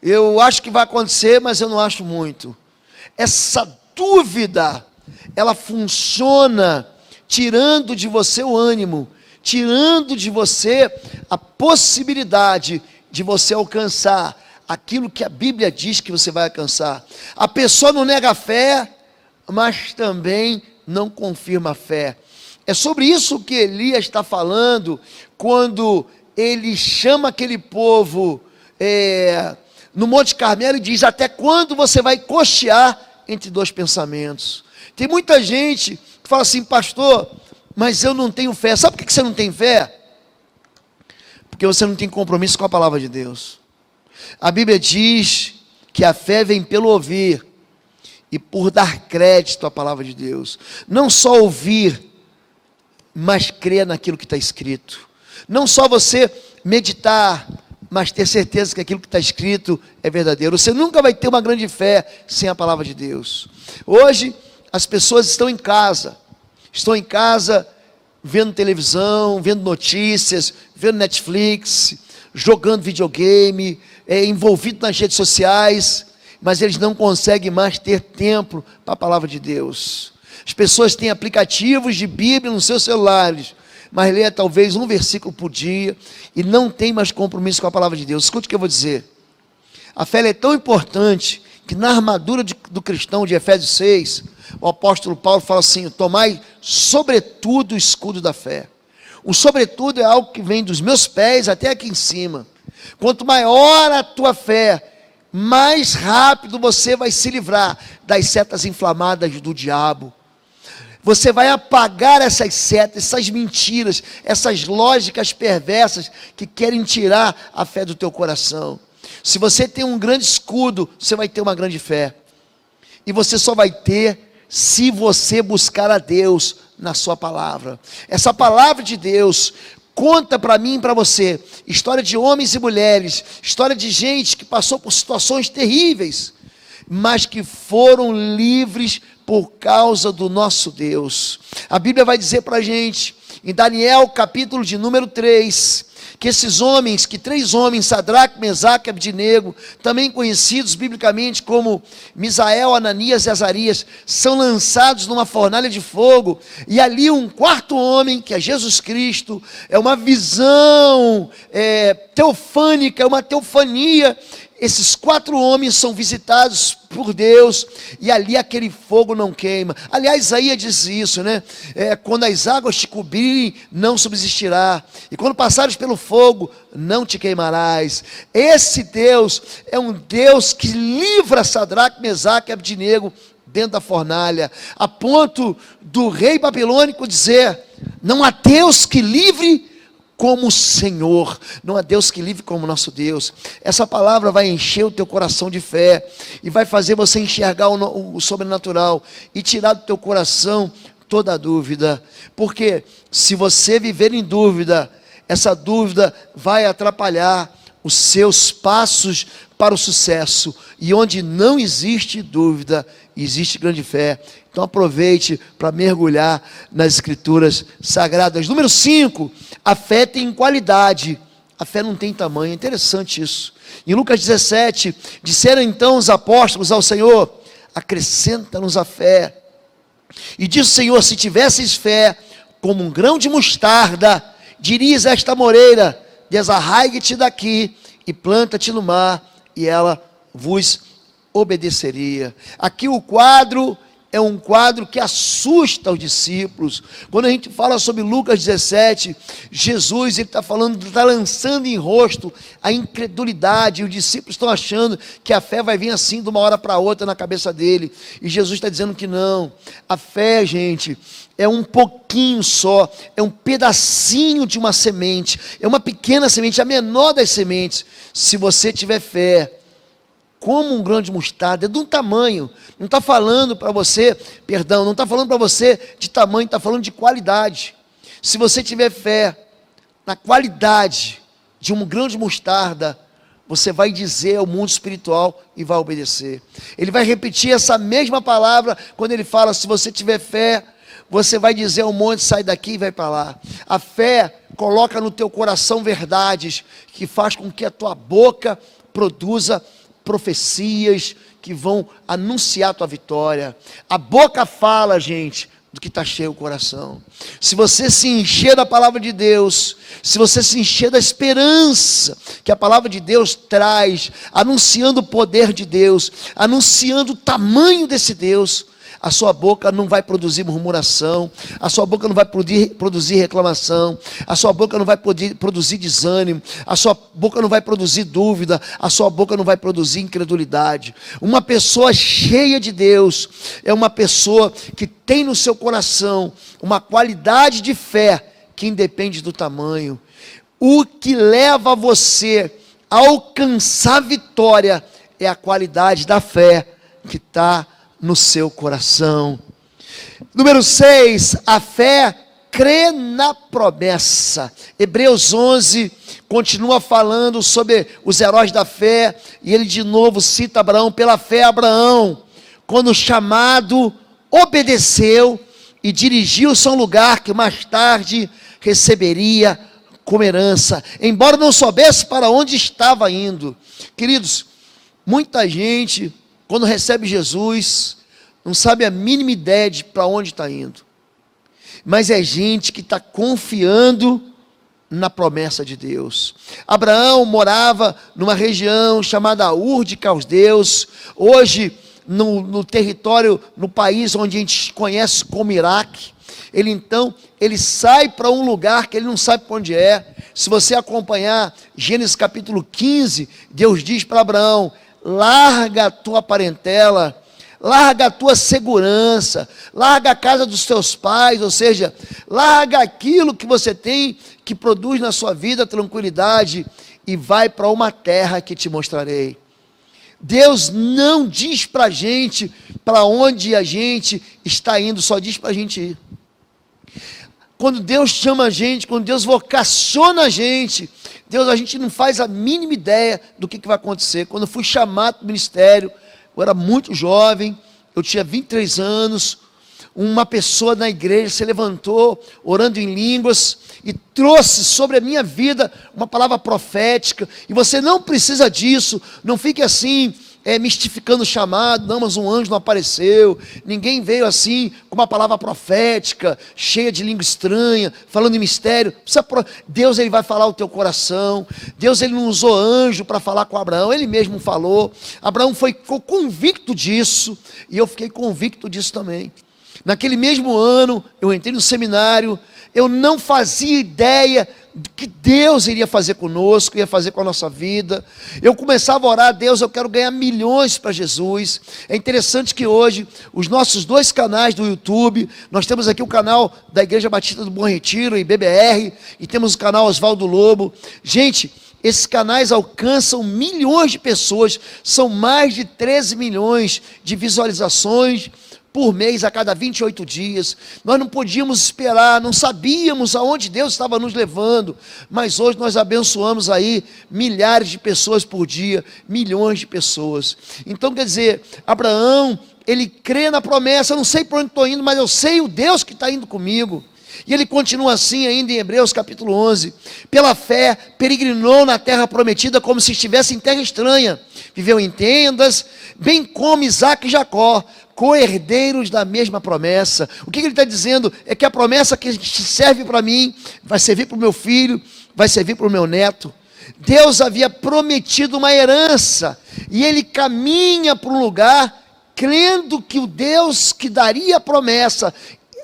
Eu acho que vai acontecer, mas eu não acho muito. Essa dúvida, ela funciona tirando de você o ânimo, tirando de você a possibilidade de você alcançar aquilo que a Bíblia diz que você vai alcançar. A pessoa não nega a fé, mas também não confirma a fé. É sobre isso que Elias está falando, quando ele chama aquele povo no Monte Carmelo e diz: até quando você vai cochear entre dois pensamentos? Tem muita gente que fala assim: pastor, mas eu não tenho fé. Sabe por que você não tem fé? Porque você não tem compromisso com a palavra de Deus. A Bíblia diz que a fé vem pelo ouvir e por dar crédito à palavra de Deus. Não só ouvir, mas crer naquilo que está escrito. Não só você meditar, mas ter certeza que aquilo que está escrito é verdadeiro. Você nunca vai ter uma grande fé sem a palavra de Deus. Hoje, as pessoas estão em casa vendo televisão, vendo notícias, vendo Netflix, jogando videogame, envolvido nas redes sociais, mas eles não conseguem mais ter tempo para a palavra de Deus. As pessoas têm aplicativos de Bíblia nos seus celulares, mas lê talvez um versículo por dia e não tem mais compromisso com a palavra de Deus. Escute o que eu vou dizer. A fé é tão importante que na armadura do cristão de Efésios 6, o apóstolo Paulo fala assim: tomai sobretudo o escudo da fé. O sobretudo é algo que vem dos meus pés até aqui em cima. Quanto maior a tua fé, mais rápido você vai se livrar das setas inflamadas do diabo. Você vai apagar essas setas, essas mentiras, essas lógicas perversas que querem tirar a fé do teu coração. Se você tem um grande escudo, você vai ter uma grande fé. E você só vai ter se você buscar a Deus na sua palavra. Essa palavra de Deus conta para mim e para você história de homens e mulheres, história de gente que passou por situações terríveis, mas que foram livres por causa do nosso Deus. A Bíblia vai dizer para a gente, em Daniel capítulo de número 3, que esses homens, que 3 homens, Sadraque, Mesaque e Abdinego, também conhecidos biblicamente como Misael, Ananias e Azarias, são lançados numa fornalha de fogo, e ali um 4º homem, que é Jesus Cristo, é uma visão teofânica, é uma teofania. Esses 4 homens são visitados por Deus, e ali aquele fogo não queima. Aliás, Isaías diz isso, né? Quando as águas te cobrirem, não subsistirá, e quando passares pelo fogo, não te queimarás. Esse Deus é um Deus que livra Sadraque, Mesaque e Abdinego dentro da fornalha, a ponto do rei babilônico dizer: não há Deus que livre como o Senhor, não há Deus que livre como nosso Deus. Essa palavra vai encher o teu coração de fé, e vai fazer você enxergar o sobrenatural, e tirar do teu coração toda a dúvida, porque se você viver em dúvida, essa dúvida vai atrapalhar os seus passos para o sucesso. E onde não existe dúvida, existe grande fé. Então aproveite para mergulhar nas escrituras sagradas. Número 5, a fé tem qualidade. A fé não tem tamanho. É interessante isso. Em Lucas 17, disseram então os apóstolos ao Senhor: acrescenta-nos a fé. E disse o Senhor: se tivesses fé como um grão de mostarda, dirias a esta moreira: desarraigue-te daqui e planta-te no mar, e ela vos obedeceria. Aqui o quadro é um quadro que assusta os discípulos. Quando a gente fala sobre Lucas 17, Jesus está falando, está lançando em rosto a incredulidade, e os discípulos estão achando que a fé vai vir assim de uma hora para outra na cabeça dele, e Jesus está dizendo que não. A fé, gente, é um pouquinho só, é um pedacinho de uma semente, é uma pequena semente, a menor das sementes. Se você tiver fé como um grão de mostarda, é de um tamanho, não está falando para você, não está falando para você de tamanho, está falando de qualidade. Se você tiver fé na qualidade de um grão de mostarda, você vai dizer ao mundo espiritual e vai obedecer. Ele vai repetir essa mesma palavra quando ele fala: se você tiver fé, você vai dizer ao monte: sai daqui e vai para lá. A fé coloca no teu coração verdades que faz com que a tua boca produza profecias que vão anunciar a tua vitória. A boca fala, gente, do que está cheio o coração. Se você se encher da palavra de Deus, se você se encher da esperança que a palavra de Deus traz, anunciando o poder de Deus, anunciando o tamanho desse Deus, a sua boca não vai produzir murmuração, a sua boca não vai produzir reclamação, a sua boca não vai produzir desânimo, a sua boca não vai produzir dúvida, a sua boca não vai produzir incredulidade. Uma pessoa cheia de Deus é uma pessoa que tem no seu coração uma qualidade de fé que independe do tamanho. O que leva você a alcançar vitória é a qualidade da fé que está no seu coração. Número 6, a fé crê na promessa. Hebreus 11 continua falando sobre os heróis da fé, e ele de novo cita Abraão. Pela fé Abraão, quando chamado, obedeceu e dirigiu-se a um lugar que mais tarde receberia como herança, embora não soubesse para onde estava indo. Queridos, muita gente, quando recebe Jesus, não sabe a mínima ideia de para onde está indo. Mas é gente que está confiando na promessa de Deus. Abraão morava numa região chamada Ur de Caldeus, hoje no território, no país onde a gente conhece como Iraque. Ele sai para um lugar que ele não sabe para onde é. Se você acompanhar Gênesis capítulo 15, Deus diz para Abraão: larga a tua parentela, larga a tua segurança, larga a casa dos teus pais, ou seja, larga aquilo que você tem, que produz na sua vida tranquilidade, e vai para uma terra que te mostrarei. Deus não diz para a gente para onde a gente está indo, só diz para a gente ir. Quando Deus chama a gente, quando Deus vocaciona a gente não faz a mínima ideia do que vai acontecer. Quando eu fui chamado para o ministério, eu era muito jovem, eu tinha 23 anos, uma pessoa na igreja se levantou, orando em línguas, e trouxe sobre a minha vida uma palavra profética. E você não precisa disso, não fique assim, mistificando o chamado. Não, mas um anjo não apareceu, ninguém veio assim, com uma palavra profética, cheia de língua estranha, falando em mistério. Deus, ele vai falar o teu coração. Deus, ele não usou anjo para falar com Abraão, ele mesmo falou. Abraão ficou convicto disso, e eu fiquei convicto disso também. Naquele mesmo ano, eu entrei no seminário, eu não fazia ideia do que Deus iria fazer conosco, ia fazer com a nossa vida. Eu começava a orar: Deus, eu quero ganhar milhões para Jesus. É interessante que hoje, os nossos 2 canais do YouTube, nós temos aqui o canal da Igreja Batista do Bom Retiro, em BBR, e temos o canal Oswaldo Lobo. Gente, esses canais alcançam milhões de pessoas, são mais de 13 milhões de visualizações por mês, a cada 28 dias. Nós não podíamos esperar, não sabíamos aonde Deus estava nos levando, mas hoje nós abençoamos aí milhares de pessoas por dia, milhões de pessoas. Então, quer dizer, Abraão, ele crê na promessa. Eu não sei por onde estou indo, mas eu sei o Deus que está indo comigo. E ele continua assim ainda em Hebreus capítulo 11, pela fé peregrinou na terra prometida como se estivesse em terra estranha, viveu em tendas, bem como Isaque e Jacó, co-herdeiros da mesma promessa. O que ele está dizendo é que a promessa que serve para mim, vai servir para o meu filho, vai servir para o meu neto. Deus havia prometido uma herança, e ele caminha para um lugar, crendo que o Deus que daria a promessa,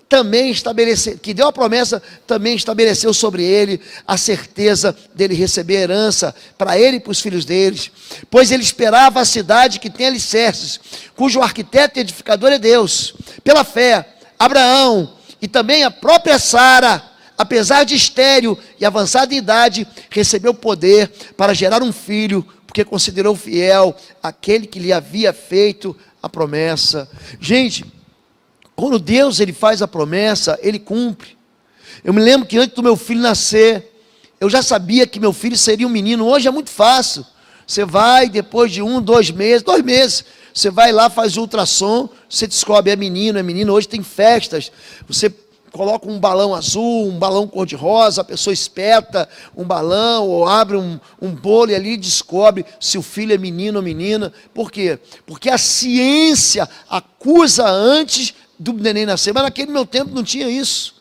também estabeleceu, que deu a promessa, também estabeleceu sobre ele a certeza dele receber a herança para ele e para os filhos deles, pois ele esperava a cidade que tem alicerces, cujo arquiteto e edificador é Deus. Pela fé, Abraão e também a própria Sara, apesar de estéril e avançada em idade, recebeu poder para gerar um filho, porque considerou fiel aquele que lhe havia feito a promessa. Gente, quando Deus ele faz a promessa, ele cumpre. Eu me lembro que antes do meu filho nascer, eu já sabia que meu filho seria um menino. Hoje é muito fácil. Você vai, depois de 2 meses, você vai lá, faz o ultrassom, você descobre, é menino. Hoje tem festas, você coloca um balão azul, um balão cor-de-rosa, a pessoa espeta um balão, ou abre um bolo e ali descobre se o filho é menino ou menina. Por quê? Porque a ciência acusa antes do neném nascer, mas naquele meu tempo não tinha isso.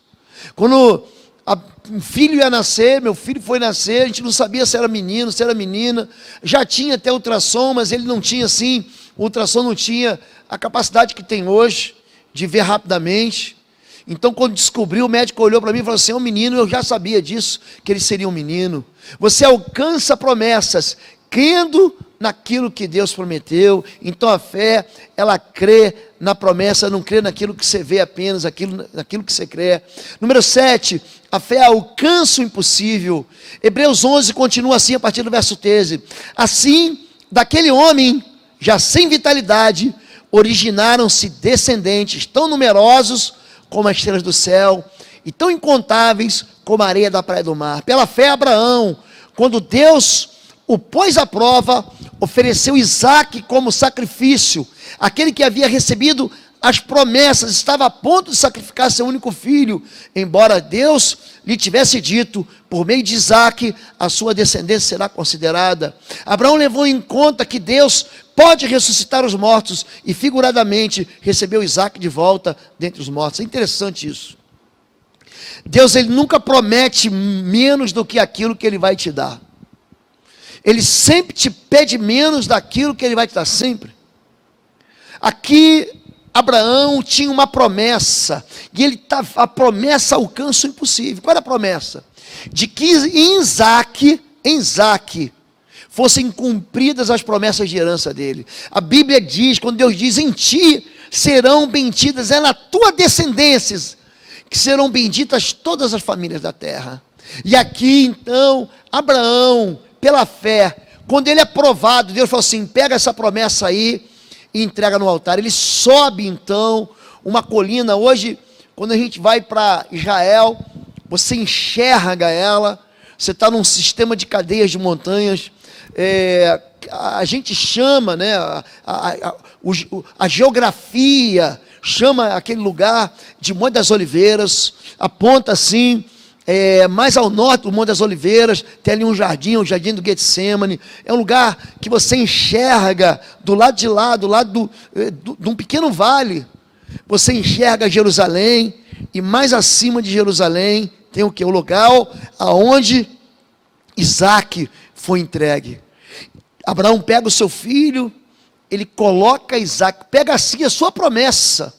Quando um filho ia nascer, meu filho foi nascer, a gente não sabia se era menino, se era menina, já tinha até ultrassom, mas ele não tinha assim, o ultrassom não tinha a capacidade que tem hoje, de ver rapidamente. Então quando descobriu, o médico olhou para mim e falou assim, é um menino. Eu já sabia disso, que ele seria um menino. Você alcança promessas, crendo naquilo que Deus prometeu. Então a fé, ela crê na promessa, não crê naquilo que você vê apenas, naquilo que você crê. Número 7, a fé alcança o impossível. Hebreus 11 continua assim a partir do verso 13. Assim, daquele homem, já sem vitalidade, originaram-se descendentes tão numerosos como as estrelas do céu, e tão incontáveis como a areia da praia do mar. Pela fé, Abraão, quando Deus o pôs à prova, ofereceu Isaque como sacrifício. Aquele que havia recebido as promessas estava a ponto de sacrificar seu único filho, embora Deus lhe tivesse dito, por meio de Isaque, a sua descendência será considerada. Abraão levou em conta que Deus pode ressuscitar os mortos, e figuradamente recebeu Isaque de volta dentre os mortos. É interessante isso. Deus, ele nunca promete menos do que aquilo que ele vai te dar. Ele sempre te pede menos daquilo que ele vai te dar, sempre. Aqui, Abraão tinha uma promessa, e a promessa alcança o impossível. Qual era a promessa? De que em Isaque, fossem cumpridas as promessas de herança dele. A Bíblia diz, quando Deus diz, em ti serão benditas, é na tua descendência, que serão benditas todas as famílias da terra. E aqui, então, Abraão, pela fé, quando ele é provado, Deus falou assim, pega essa promessa aí, e entrega no altar. Ele sobe então uma colina. Hoje, quando a gente vai para Israel, você enxerga ela. Você está num sistema de cadeias de montanhas. A gente chama, né, a geografia chama aquele lugar de Monte das Oliveiras. Aponta assim, mais ao norte do Monte das Oliveiras, tem ali um jardim, o jardim do Getsemane. É um lugar que você enxerga do lado de lá, do lado de um pequeno vale. Você enxerga Jerusalém, e mais acima de Jerusalém tem o que? O lugar aonde Isaque foi entregue. Abraão pega o seu filho, ele coloca Isaque, pega assim a sua promessa,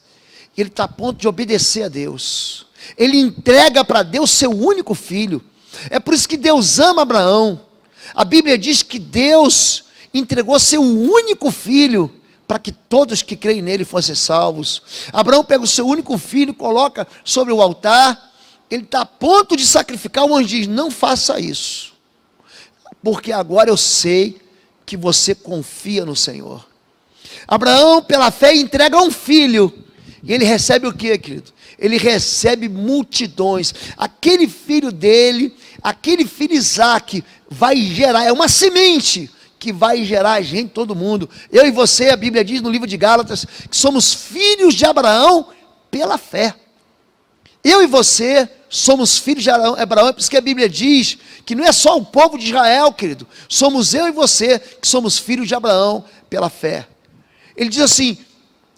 e ele está a ponto de obedecer a Deus. Ele entrega para Deus seu único filho. É por isso que Deus ama Abraão. A Bíblia diz que Deus entregou seu único filho para que todos que creem nele fossem salvos. Abraão pega o seu único filho, coloca sobre o altar. Ele está a ponto de sacrificar. O anjo diz, não faça isso, porque agora eu sei que você confia no Senhor. Abraão, pela fé, entrega um filho, E ele recebe o que, querido? Ele recebe multidões. Aquele filho dele, aquele filho Isaac, vai gerar, é uma semente que vai gerar gente, todo mundo. Eu e você, a Bíblia diz no livro de Gálatas, que somos filhos de Abraão pela fé. Eu e você somos filhos de Abraão, é por isso que a Bíblia diz que não é só o povo de Israel, querido, somos eu e você que somos filhos de Abraão pela fé. Ele diz assim: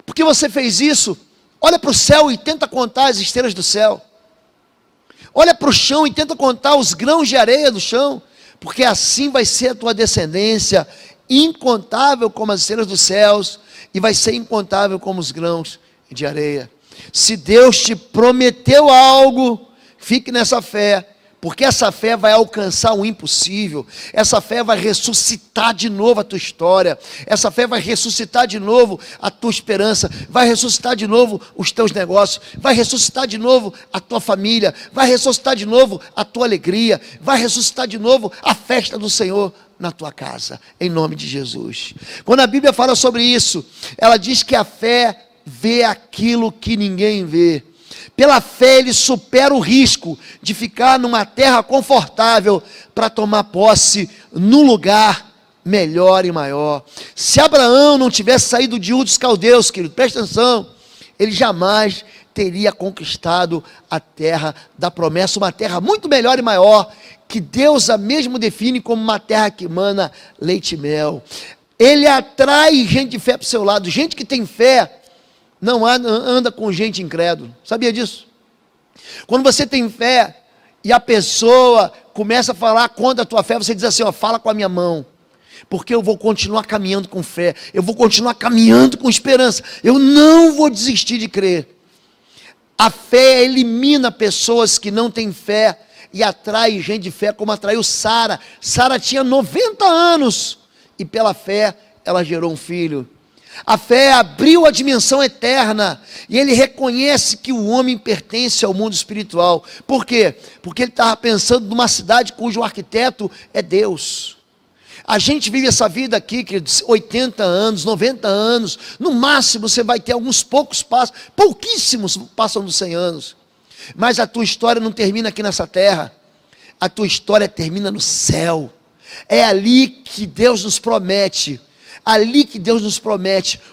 por que você fez isso? Olha para o céu e tenta contar as estrelas do céu. Olha para o chão e tenta contar os grãos de areia do chão, porque assim vai ser a tua descendência, incontável como as estrelas dos céus, e vai ser incontável como os grãos de areia. Se Deus te prometeu algo, fique nessa fé, porque essa fé vai alcançar o impossível, essa fé vai ressuscitar de novo a tua história, essa fé vai ressuscitar de novo a tua esperança, vai ressuscitar de novo os teus negócios, vai ressuscitar de novo a tua família, vai ressuscitar de novo a tua alegria, vai ressuscitar de novo a festa do Senhor na tua casa, em nome de Jesus. Quando a Bíblia fala sobre isso, ela diz que a fé vê aquilo que ninguém vê. Pela fé ele supera o risco de ficar numa terra confortável para tomar posse num lugar melhor e maior. Se Abraão não tivesse saído de Ur dos Caldeus, querido, presta atenção, ele jamais teria conquistado a terra da promessa, uma terra muito melhor e maior, que Deus a mesmo define como uma terra que emana leite e mel. Ele atrai gente de fé para o seu lado, gente que tem fé, não anda com gente incrédula. Sabia disso? Quando você tem fé e a pessoa começa a falar contra a tua fé, você diz assim: ó, fala com a minha mão, porque eu vou continuar caminhando com fé, eu vou continuar caminhando com esperança, eu não vou desistir de crer. A fé elimina pessoas que não têm fé e atrai gente de fé, como atraiu Sara. Sara tinha 90 anos e pela fé ela gerou um filho. A fé abriu a dimensão eterna, e ele reconhece que o homem pertence ao mundo espiritual. Por quê? Porque ele estava pensando numa cidade cujo arquiteto é Deus. A gente vive essa vida aqui, queridos, 80 anos, 90 anos, no máximo você vai ter alguns poucos passos, pouquíssimos passam dos 100 anos, mas a tua história não termina aqui nessa terra, a tua história termina no céu. É ali que Deus nos promete,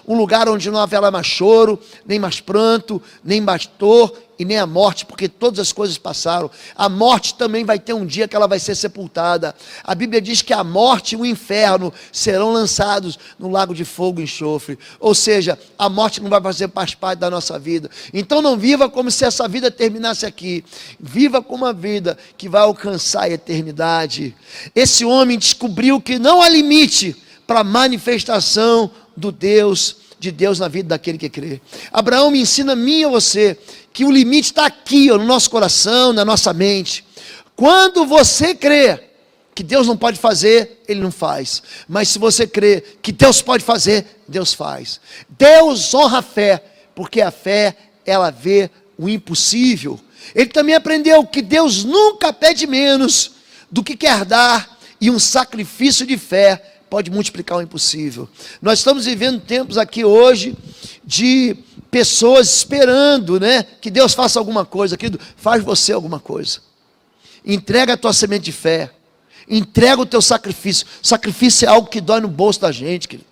um lugar onde não haverá mais choro, nem mais pranto, nem mais dor e nem a morte, porque todas as coisas passaram. A morte também vai ter um dia que ela vai ser sepultada. A Bíblia diz que a morte e o inferno serão lançados no lago de fogo e enxofre. Ou seja, a morte não vai fazer mais parte da nossa vida. Então não viva como se essa vida terminasse aqui. Viva com uma vida que vai alcançar a eternidade. Esse homem descobriu que não há limite para a manifestação de Deus na vida daquele que crê. Abraão me ensina a mim e a você que o limite está aqui, no nosso coração, na nossa mente. Quando você crê que Deus não pode fazer, Ele não faz. Mas se você crê que Deus pode fazer, Deus faz. Deus honra a fé, porque a fé, ela vê o impossível. Ele também aprendeu que Deus nunca pede menos do que quer dar, e um sacrifício de fé pode multiplicar o impossível. Nós estamos vivendo tempos aqui hoje de pessoas esperando, que Deus faça alguma coisa. Querido, faz você alguma coisa. Entrega a tua semente de fé. Entrega o teu sacrifício. Sacrifício é algo que dói no bolso da gente, querido.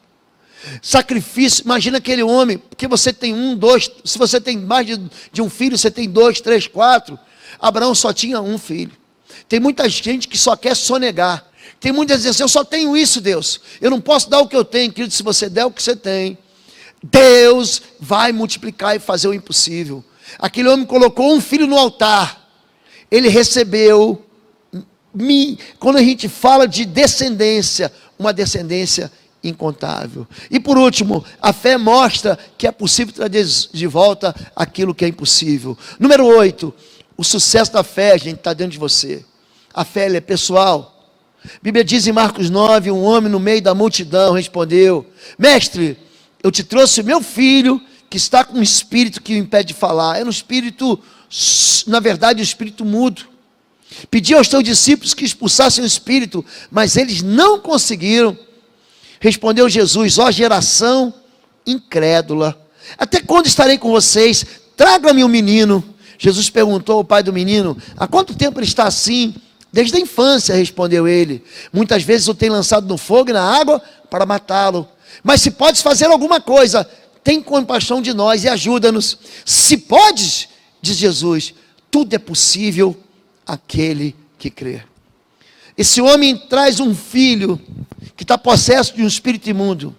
Sacrifício, imagina aquele homem, porque você tem 1, 2, se você tem mais de um filho, você tem 2, 3, 4. Abraão só tinha um filho. Tem muita gente que só quer sonegar. Tem muitas vezes, eu só tenho isso, Deus, eu não posso dar o que eu tenho. Querido, se você der o que você tem, Deus vai multiplicar e fazer o impossível. Aquele homem colocou um filho no altar, ele recebeu, quando a gente fala de descendência, uma descendência incontável. E por último, a fé mostra que é possível trazer de volta aquilo que é impossível. Número 8, o sucesso da fé, gente, está dentro de você. A fé, ela é pessoal. A Bíblia diz em Marcos 9, um homem no meio da multidão respondeu: mestre, eu te trouxe o meu filho, que está com um espírito que o impede de falar. Era um espírito, na verdade, um espírito mudo. Pedi aos teus discípulos que expulsassem o espírito, mas eles não conseguiram. Respondeu Jesus: ó geração incrédula, Até quando estarei com vocês? Traga-me um menino. Jesus perguntou ao pai do menino: há quanto tempo ele está assim? Desde a infância, respondeu ele. Muitas vezes o tem lançado no fogo e na água para matá-lo. Mas se podes fazer alguma coisa, tem compaixão de nós e ajuda-nos. Se podes, diz Jesus, tudo é possível àquele que crê. Esse homem traz um filho que está possesso de um espírito imundo.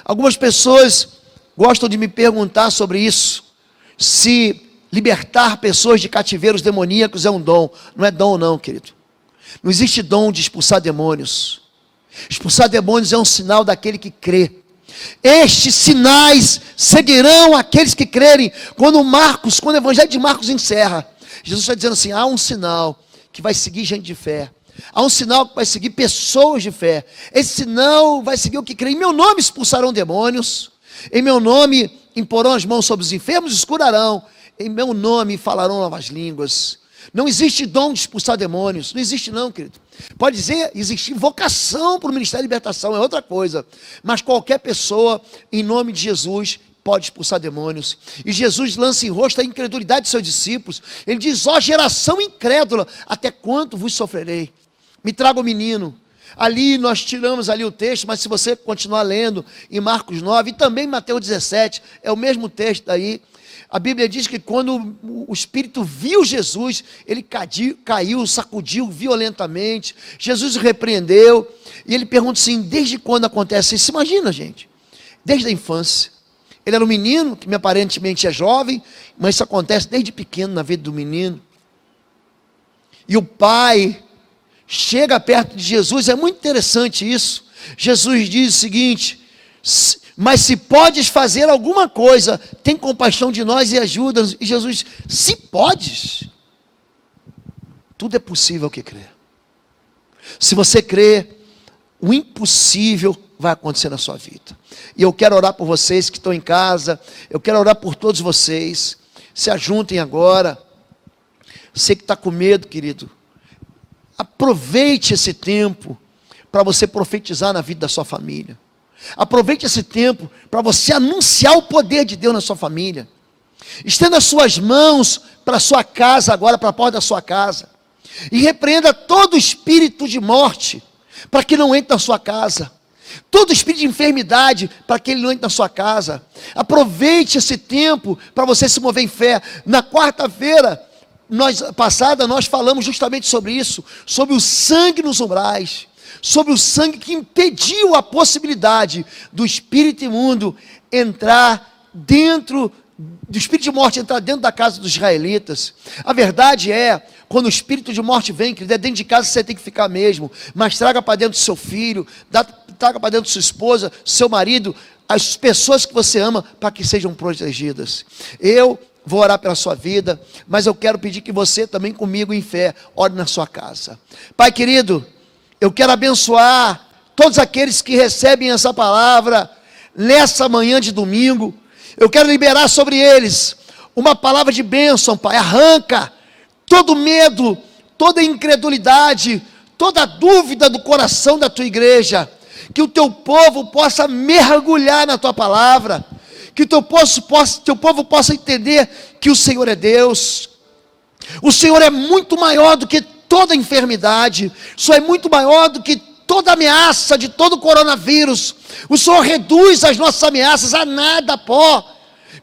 Algumas pessoas gostam de me perguntar sobre isso, se libertar pessoas de cativeiros demoníacos é um dom. Não é dom não, querido. Não existe dom de expulsar demônios. Expulsar demônios é um sinal daquele que crê. Estes sinais seguirão aqueles que crerem. Quando o Evangelho de Marcos encerra, Jesus está dizendo assim: há um sinal que vai seguir gente de fé. Há um sinal que vai seguir pessoas de fé. Esse sinal vai seguir o que crê. Em meu nome expulsarão demônios. Em meu nome imporão as mãos sobre os enfermos e os curarão. Em meu nome falarão novas línguas. Não existe dom de expulsar demônios. Não existe não, querido. Pode dizer, existe vocação para o Ministério de Libertação, é outra coisa. Mas qualquer pessoa, em nome de Jesus, pode expulsar demônios. E Jesus lança em rosto a incredulidade de seus discípulos. Ele diz: ó geração incrédula, até quanto vos sofrerei? Me traga o menino. Ali nós tiramos ali o texto, mas se você continuar lendo em Marcos 9 e também em Mateus 17, é o mesmo texto aí. A Bíblia diz que quando o Espírito viu Jesus, ele caiu, sacudiu violentamente. Jesus o repreendeu. E ele pergunta assim: desde quando acontece isso? Imagina, gente. Desde a infância. Ele era um menino, que aparentemente é jovem, mas isso acontece desde pequeno na vida do menino. E o pai chega perto de Jesus. É muito interessante isso. Jesus diz o seguinte: mas se podes fazer alguma coisa, tem compaixão de nós e ajuda-nos. E Jesus: se podes, tudo é possível ao que crê. Se você crê, o impossível vai acontecer na sua vida. E eu quero orar por vocês que estão em casa. Eu quero orar por todos vocês. Se ajuntem agora. Você que está com medo, querido, aproveite esse tempo para você profetizar na vida da sua família. Aproveite esse tempo para você anunciar o poder de Deus na sua família. Estenda as suas mãos para a sua casa agora, para a porta da sua casa. E repreenda todo espírito de morte, para que não entre na sua casa. Todo espírito de enfermidade, para que ele não entre na sua casa. Aproveite esse tempo para você se mover em fé. Na quarta-feira passada nós falamos justamente sobre isso, sobre o sangue nos umbrais, sobre o sangue que impediu a possibilidade do espírito imundo entrar dentro, do espírito de morte entrar dentro da casa dos israelitas. A verdade é, quando o espírito de morte vem, querido, é dentro de casa você tem que ficar mesmo, mas traga para dentro do seu filho, traga para dentro da sua esposa, seu marido, as pessoas que você ama, para que sejam protegidas. Eu vou orar pela sua vida, mas eu quero pedir que você também comigo em fé, ore na sua casa. Pai querido, eu quero abençoar todos aqueles que recebem essa palavra nessa manhã de domingo. Eu quero liberar sobre eles uma palavra de bênção, Pai. Arranca todo medo, toda incredulidade, toda dúvida do coração da tua igreja. Que o teu povo possa mergulhar na tua palavra. Que o teu povo possa entender que o Senhor é Deus. O Senhor é muito maior do que toda enfermidade. O Senhor é muito maior do que toda ameaça de todo coronavírus. O Senhor reduz as nossas ameaças a nada, pó.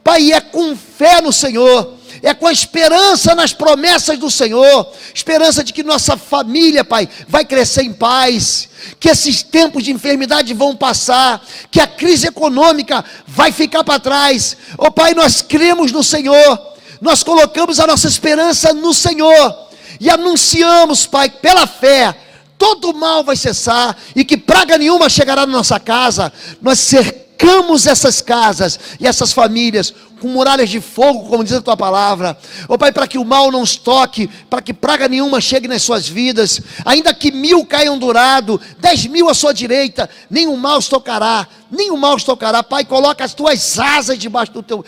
Pai, é com fé no Senhor, é com a esperança nas promessas do Senhor, esperança de que nossa família, Pai, vai crescer em paz, que esses tempos de enfermidade vão passar, que a crise econômica vai ficar para trás. Ó Pai, nós cremos no Senhor, nós colocamos a nossa esperança no Senhor, e anunciamos, Pai, pela fé, todo mal vai cessar, e que praga nenhuma chegará na nossa casa. Nós cercamos essas casas e essas famílias com muralhas de fogo, como diz a tua palavra. Ó Pai, para que o mal não os toque, para que praga nenhuma chegue nas suas vidas, ainda que 1000 caiam do lado, 10.000 à sua direita, nenhum mal os tocará, nenhum mal os tocará. Pai, coloca as tuas asas debaixo do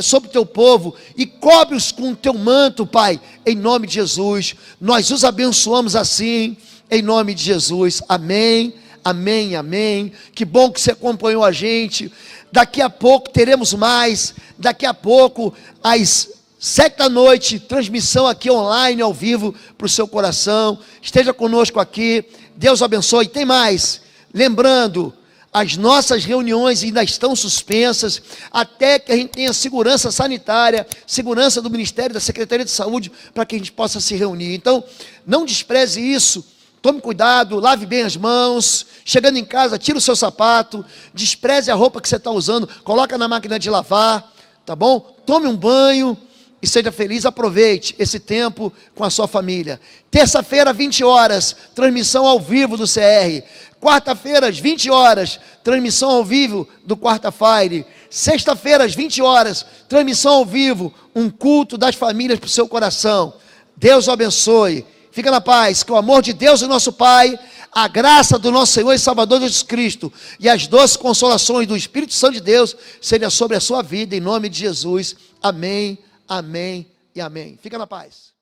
sobre o teu povo, e cobre-os com o teu manto, Pai, em nome de Jesus. Nós os abençoamos assim, em nome de Jesus, amém, Amém, amém. Que bom que você acompanhou a gente. Daqui a pouco teremos mais. Daqui a pouco, às 7 da noite, transmissão aqui online, ao vivo, para o seu coração. Esteja conosco aqui. Deus abençoe. Tem mais. Lembrando, as nossas reuniões ainda estão suspensas, até que a gente tenha segurança sanitária, segurança do Ministério, da Secretaria de Saúde, para que a gente possa se reunir. Então, não despreze isso. Tome cuidado, lave bem as mãos. Chegando em casa, tira o seu sapato. Despreze a roupa que você está usando. Coloca na máquina de lavar, tá bom? Tome um banho e seja feliz. Aproveite esse tempo com a sua família. Terça-feira, 20 horas, transmissão ao vivo do CR. Quarta-feira, às 20 horas, transmissão ao vivo do Quarta Fire. Sexta-feira, às 20 horas, transmissão ao vivo, um culto das famílias para o seu coração. Deus o abençoe. Fica na paz, que o amor de Deus, o nosso Pai, a graça do nosso Senhor e Salvador Jesus Cristo e as doces consolações do Espírito Santo de Deus seja sobre a sua vida, em nome de Jesus. Amém, amém e amém. Fica na paz.